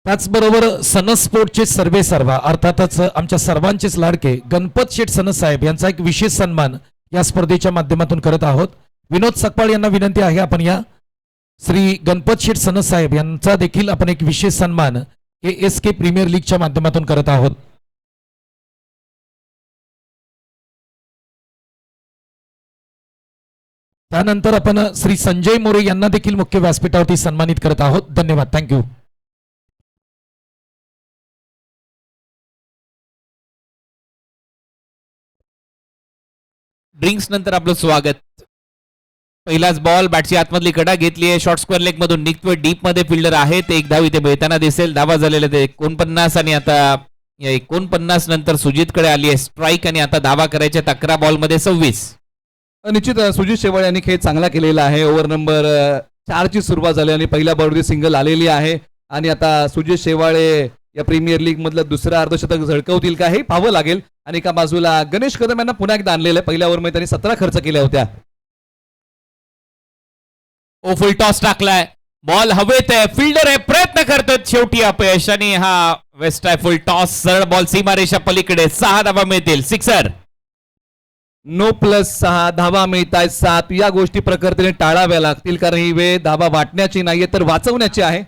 त्याचबरोबर सनस स्पोर्टचे सर्वे सर्वा अर्थातच आमच्या सर्वांचेच लाडके गणपत शेठ सनस साहेब यांचा एक विशेष सन्मान या स्पर्धेच्या माध्यमातून करत आहोत. विनोद सकपाळ यांना विनंती आहे आपण या. श्री गणपत शेठ सनस साहेब यांचा देखील आपण एक विशेष सन्मान KSK प्रीमियर लीगच्या माध्यमातून करत आहोत. त्यानंतर आपण श्री संजय मोरे यांना देखील मुख्य व्यासपीठावरती सन्मानित करत आहोत. धन्यवाद. थँक्यू. ड्रिंक्स नंतर आपलं स्वागत. पहिलाच बॉल बॅटची आतमधली कडा घेतली आहे. शॉर्ट स्क्वेअर लेग मधून निघतोय. डीप मध्ये फिल्डर आहेत. एक धाव इथे मिळताना दिसेल. धावा झालेले ते 49 आणि आता या 49 नंतर सुजितकडे आली आहे स्ट्राईक आणि आता धावा करायच्या 11 बॉलमध्ये 26. निश्चित सुजित शेवाळ यांनी खेळ चांगला केलेला आहे. ओव्हर नंबर 4 ची सुरुवात झाली आणि पहिल्या बॉलवरती सिंगल आलेली आहे आणि आता सुजित शेवाळे या प्रीमियर लीग मधलं दुसरं अर्धशतक झळकवतील का हे पाहावं लागेल. आणि एका बाजूला गणेश कदम यांना पुन्हा एकदा आणलेलं आहे. पहिल्या ओव्हरमध्ये त्यांनी 17 खर्च केल्या होत्या. फुल टॉस टाकलाय. बॉल हवेत आहे. फिल्डर आहे. प्रयत्न करतात. शेवटी अपयश आणि हा वेस्ट आहे. फुल टॉस. सरळ बॉल सीमारेषा पलीकडे. 6 धावा मिळतील. सिक्सर. नो प्लस 6 धावा मिळत आहेत 7. या गोष्टी प्रकृतीने टाळाव्या लागतील कारण ही वेळ धावा वाटण्याची नाहीये तर वाचवण्याची आहे.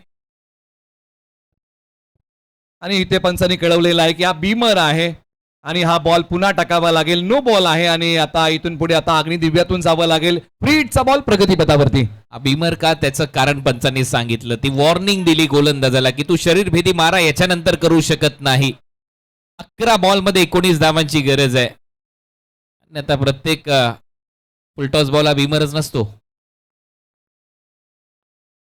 आणि इथे पंचांनी कळवलेलं आहे की हा बीमर आहे आणि हा बॉल पुन्हा टाकावा लागेल. नो बॉल आहे आणि आता इथून पुढे आता अग्निदिव्यातून जावं लागेल. फ्री हिटचा बॉल प्रगतीपथावरती. बीमर का त्याचं कारण पंचांनी सांगितलं. ती वॉर्निंग दिली गोलंदाजाला की तू शरीरभेदी मारा याच्यानंतर करू शकत नाही. 11 बॉलमध्ये 19 धावांची गरज आहे. आणि आता प्रत्येक फुलटॉस बॉल हा विमरच नसतो.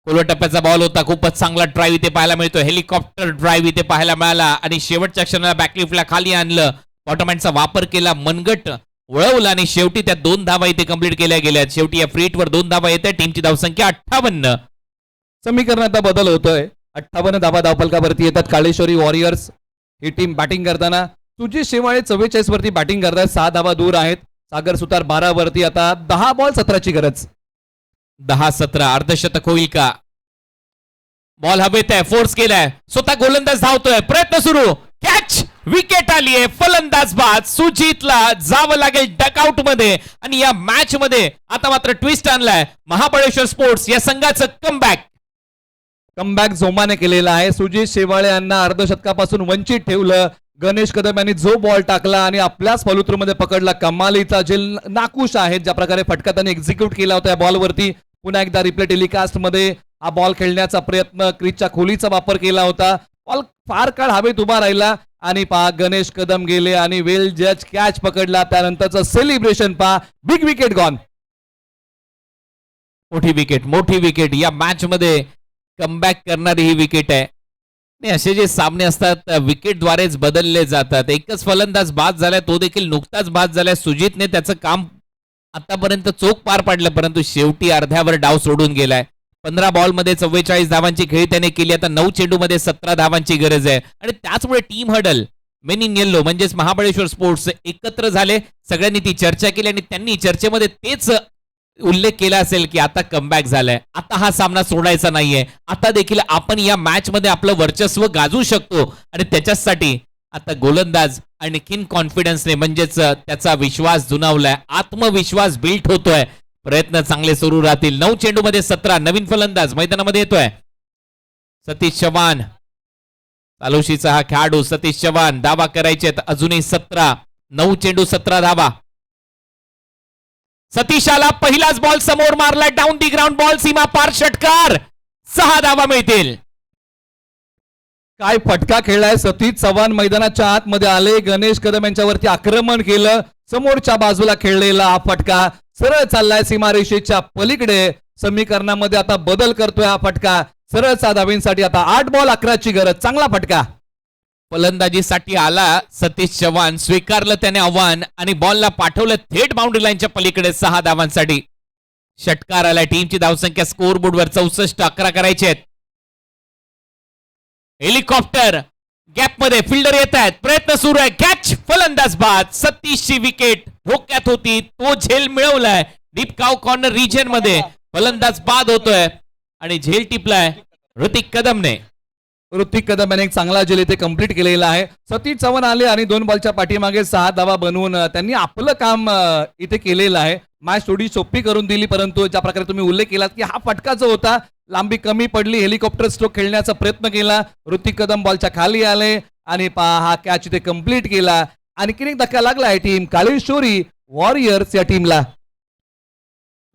खोलवर टप्प्याचा बॉल होता. खूपच चांगला ड्राईव्ह इथे पाहायला मिळतो. हेलिकॉप्टर ड्राईव्ह इथे पाहायला मिळाला आणि शेवटच्या क्षणाला बॅकलिफ्टला खाली आणलं. बॉटम हँडचा वापर केला. मनगट वळवला आणि शेवटी त्या 2 धावा इथे कंप्लीट केल्या गेल्या. शेवटी या फ्रीटवर 2 धावा येते. टीमची धावसंख्या 58. समीकरणात बदल होतोय. 58 धावा धावफलकावरती येतात काळेश्वरी वॉरियर्स ही टीम बॅटिंग करताना. सुजित शेवाळे 44 वरती बॅटिंग करतायत. 6 धावा दूर आहेत. सागर सुतार 12 वरती. आता 10 बॉल 17ची गरज. 10-17 अर्धशतक होईल का? बॉल हवेत आहे. फोर्स केलाय. स्वतः गोलंदाज धावतोय. प्रयत्न सुरू. कॅच. विकेट आली आहे. फलंदाज बाद. सुजितला जावं लागेल डकआउट मध्ये आणि या मॅच मध्ये आता मात्र ट्विस्ट आणलाय महाबळेश्वर स्पोर्ट्स या संघाचं कमबॅक. कमबॅक जोमाने केलेला आहे. सुजित शेवाळे यांना अर्धशतकापासून वंचित ठेवलं. गणेश कदम यांनी जो बॉल टाकला आणि आपल्याच फॉलोथ्रूमध्ये पकडला. कमालीचा जे नाकुश आहे ज्या प्रकारे फटका त्यांनी एक्झिक्यूट केला होता या बॉलवरती. पुन्हा एकदा रिप्ले टेलिकास्ट मध्ये हा बॉल खेळण्याचा प्रयत्न, क्रीजच्या खोलीचा वापर केला होता. बॉल फार काळ हवेत उभा राहिला आणि पहा गणेश कदम गेले आणि वेल जज कॅच पकडला. त्यानंतरचं सेलिब्रेशन पहा. Big wicket gone. मोठी विकेट या मॅच मध्ये कमबॅक करणारी ही विकेट आहे. आणि असे जे सामने असतात विकेटद्वारेच बदलले जातात. एकच फलंदाज बाद झालाय, तो देखील नुकताच बाद झालाय. सुजितने त्याचं काम आतापर्यंत चोख पार पाडलं, परंतु शेवटी अर्ध्यावर डाव सोडून गेलाय. 15 बॉलमध्ये 44 धावांची खेळी त्याने केली. आता 9 चेंडूमध्ये 17 धावांची गरज आहे. आणि त्याचमुळे team huddle men in yellow म्हणजेच महाबळेश्वर स्पोर्ट्स एकत्र झाले. सगळ्यांनी ती चर्चा केली आणि त्यांनी चर्चेमध्ये तेच उल्लेख केला असेल की आता कमबॅक झालाय. आता हा सामना सोडायचा नाहीये. आता देखील आपण या मॅच मध्ये आपलं वर्चस्व गाजवू शकतो आणि त्याच्यासाठी आता गोलंदाज आणखीन कॉन्फिडन्सने म्हणजेच त्याचा विश्वास जुनावलाय. आत्मविश्वास बिल्ट होतोय. प्रयत्न चांगले सुरू राहतील. 9 चेंडूमध्ये 17. नवीन फलंदाज मैदानामध्ये येतोय सतीश चव्हाण. तालोशीचा हा खेळाडू सतीश चव्हाण. धावा करायचे अजूनही 17. 9 चेंडू 17 धावा. सतीशाला पहिलाच बॉल समोर मारलाय. डाऊन दी ग्राउंड बॉल सीमा पार षटकार. 6 धावा मिळतील. काय फटका खेळलाय. सतीश चव्हाण मैदानाच्या आतमध्ये आले. गणेश कदम यांच्यावरती आक्रमण केलं. समोरच्या बाजूला खेळलेला हा फटका सरळ चाललाय सीमारेषेच्या पलीकडे. समीकरणामध्ये आता बदल करतोय हा फटका. सरळ 6 धावींसाठी आता 8 बॉल 11ची गरज. चांगला फटका. फलंदाजीसाठी आला सतीश चव्हाण. स्वीकारलं त्याने आव्हान आणि बॉलला पाठवलं थेट बाउंड्री लाईनच्या पलीकडे. 6 धावांसाठी षटकार आला. टीमची धावसंख्या स्कोर बोर्डवर 64. 11 करायचे आहेत. हेलिकॉप्टर गॅप मध्ये फिल्डर येत आहेत. प्रयत्न सुरू आहे. कॅच. फलंदाज बाद. सतीशची विकेट धोक्यात होती. तो झेल मिळवलाय. डीप काव कॉर्नर रिजन मध्ये फलंदाज बाद होतोय आणि झेल टिपलाय ऋतिक कदमने. ऋतिक कदम याने एक चांगला झेल इथे कंप्लीट केलेला आहे. सतीश चव्हाण आले आणि 2 बॉलच्या पाठीमागे 6 धावा बनवून त्यांनी आपलं काम इथे केलेलं आहे. मॅच थोडी सोपी करून दिली, परंतु ज्या प्रकारे तुम्ही उल्लेख केलात की हा फटका जो होता लांबी कमी पडली. हेलिकॉप्टर स्ट्रोक खेळण्याचा प्रयत्न केला. ऋतिक कदम बॉलच्या खाली आले आणि हा कॅच इथे कंप्लीट केला. आणखीन एक धक्का लागला आहे टीम काळेश्वरी वॉरियर्स या टीमला.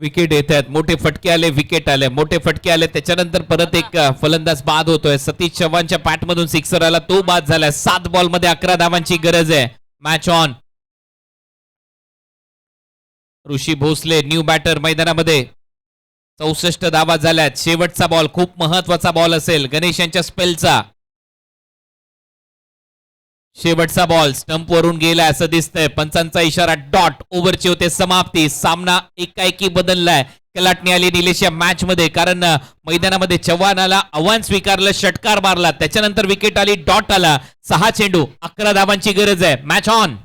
विकेट येत आहेत. मोठे फटके आले. विकेट आले. मोठे फटके आले. त्याच्यानंतर परत एक फलंदाज बाद होतोय. सतीश चव्हाणच्या पॅटमधून सिक्सर आला. तो बाद झालाय. 7 बॉलमध्ये 11 धावांची गरज आहे. Match on. Rishi Bhosale new batter मैदानामध्ये. 64 धावा झाल्यात. शेवटचा बॉल खूप महत्वाचा बॉल असेल गणेश यांच्या स्पेलचा. शेवटचा बॉल स्टंप वरून गेलाय असं दिसतंय. पंचांचा इशारा. डॉट. ओव्हरची होते समाप्ती. सामना एकाएकी बदललाय. कलाटणी आली निलेश या मॅच मध्ये, कारण मैदानामध्ये चव्हाणाला आव्हान स्वीकारलं, षटकार मारला, त्याच्यानंतर विकेट आली, डॉट आला. 6 चेंडू 11 धावांची गरज आहे. Match on.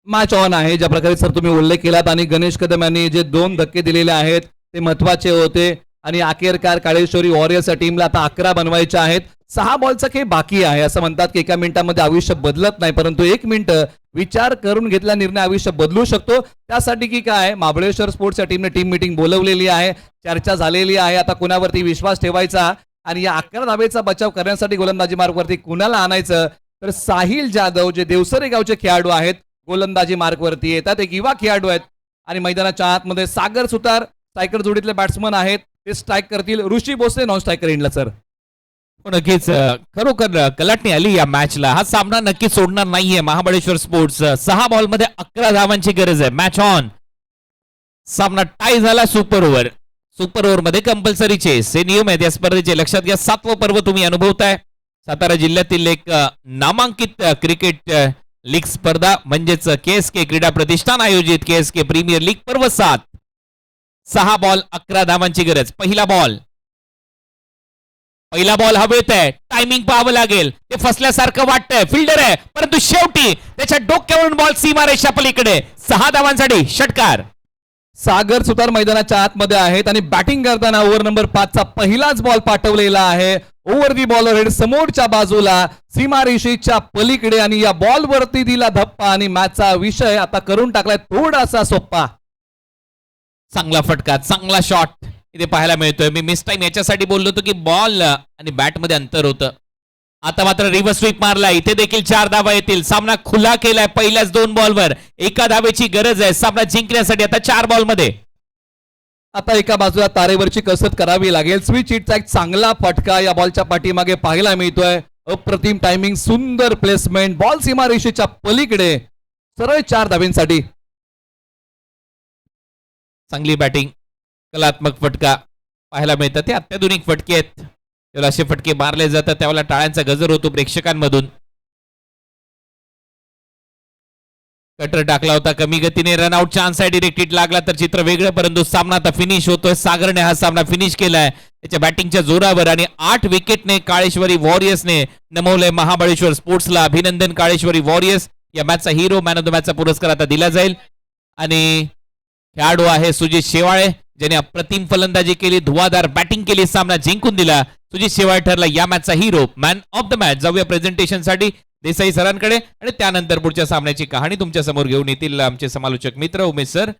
मॅच ऑन आहे. ज्या प्रकारे सर तुम्ही उल्लेख केलात आणि गणेश कदम यांनी जे 2 धक्के दिलेले आहेत ते महत्वाचे होते आणि अखेरकार काळेश्वरी वॉरियर्स टीमला आता 11 बनवायचे आहेत. 6 बॉलचा खेळ बाकी आहे. असं म्हणतात की एका मिनिटामध्ये आयुष्य बदलत नाही, परंतु 1 मिनिट विचार करून घेतला निर्णय आयुष्य बदलू शकतो. त्यासाठी की काय महाबळेश्वर स्पोर्ट्स या टीमने टीम मीटिंग बोलवलेली आहे. चर्चा झालेली आहे. आता कुणावरती विश्वास ठेवायचा आणि या 11 धावेचा बचाव करण्यासाठी गोलंदाजी मार्गवरती कुणाला आणायचं, तर साहिल जाधव जे देवसरे गावचे खेळाडू आहेत गोलंदाजी मार्गवरती येतात. एक युवा खेळाडू आहेत आणि मैदानाच्या आतमध्ये सागर सुतार स्ट्रायकर जोडीतले बॅट्समन आहेत. ते स्ट्राईक करतील. ऋषी भोसले नॉन स्ट्रायकर इंडला. सर हो, नक्कीच खरोखर कलाटणी आली या मॅचला. हा सामना नक्की सोडणार नाहीये महाबळेश्वर स्पोर्ट्स. 6 बॉलमध्ये 11 धावांची गरज आहे. Match on. सामना टाय झाला. सुपर ओव्हर मध्ये कंपल्सरी चेस हे नियम आहेत या स्पर्धेचे. लक्षात घ्या. 7वं पर्व तुम्ही अनुभवताय. सातारा जिल्ह्यातील एक नामांकित क्रिकेट लीग स्पर्धा म्हणजेच KSK क्रीडा प्रतिष्ठान आयोजित KSK प्रीमियर लीग पर्व 7. 6 बॉल 11 धावांची गरज. पहिला बॉल हवेत आहे. टायमिंग पाहावं लागेल. ते फसल्यासारखं वाटतंय. फिल्डर आहे परंतु शेवटी त्याच्या डोक्यावरून बॉल सीमारेषा पलीकडे. 6 धावांसाठी षटकार. सागर सुतार मैदानाच्या आतमध्ये आहेत आणि बॅटिंग करताना ओव्हर नंबर 5 चा पहिलाच बॉल पाठवलेला आहे. ओव्हर दी बॉलर हेड समोरच्या बाजूला सीमारेषेच्या पलीकडे आणि या बॉल वरती दिला धप्पा आणि मॅचचा विषय आता करून टाकलाय थोडासा सोप्पा. चांगला फटका, चांगला शॉट इथे पाहायला मिळतोय. मी मिस टाइम याच्यासाठी बोललो होतो की बॉल आणि बॅट मध्ये अंतर होतं. आता मात्र रिव्हर्स स्वीप मारला. इथे देखील 4 धावा येतील. सामना खुला केलाय पहिल्याच 2 बॉलवर. 1 धावेची गरज आहे सामना जिंकण्यासाठी. आता 4 बॉलमध्ये. आता एका बाजूला तारेवरची कसरत करावी लागेल. स्विच हिटचा एक चांगला फटका या बॉलच्या पाठीमागे पाहायला मिळतोय. अप्रतिम टायमिंग, सुंदर प्लेसमेंट, बॉल सीमारेषेच्या पलीकडे सरळ 4 धावेंसाठी. चांगली बॅटिंग, कलात्मक फटका पाहायला मिळतात. ते अत्याधुनिक फटके आहेत. त्याला असे फटके मारले जातात त्यावेळेला टाळ्यांचा गजर होतो प्रेक्षकांमधून. कटर टाकला होता कमी गतीने. रनआउट चान्स आहे. डिरेक्ट हिट लागला तर चित्र वेगळं. परंतु सामना आता फिनिश होतोय. सागरने हा सामना फिनिश केलाय त्याच्या बॅटिंगच्या जोरावर आणि 8 विकेटने काळेश्वरी वॉरियर्सने नमवलंय महाबळेश्वर स्पोर्ट्सला. अभिनंदन काळेश्वरी वॉरियर्स. या मॅचचा हिरो, मॅन ऑफ द मॅचचा पुरस्कार आता दिला जाईल. आणि खेळाडू आहे सुजित शेवाळे ज्याने अप्रतिम फलंदाजी केली, धुवाधार बॅटिंग केली, सामना जिंकून दिला. सुजित शेवाळे ठरला या मॅचचा hero, man of the match. जाऊया प्रेझेंटेशनसाठी देसाई सरांकडे आणि त्यानंतर पुढच्या सामन्याची कहाणी तुमच्या समोर घेऊन येतील आमचे समालोचक मित्र उमेश सर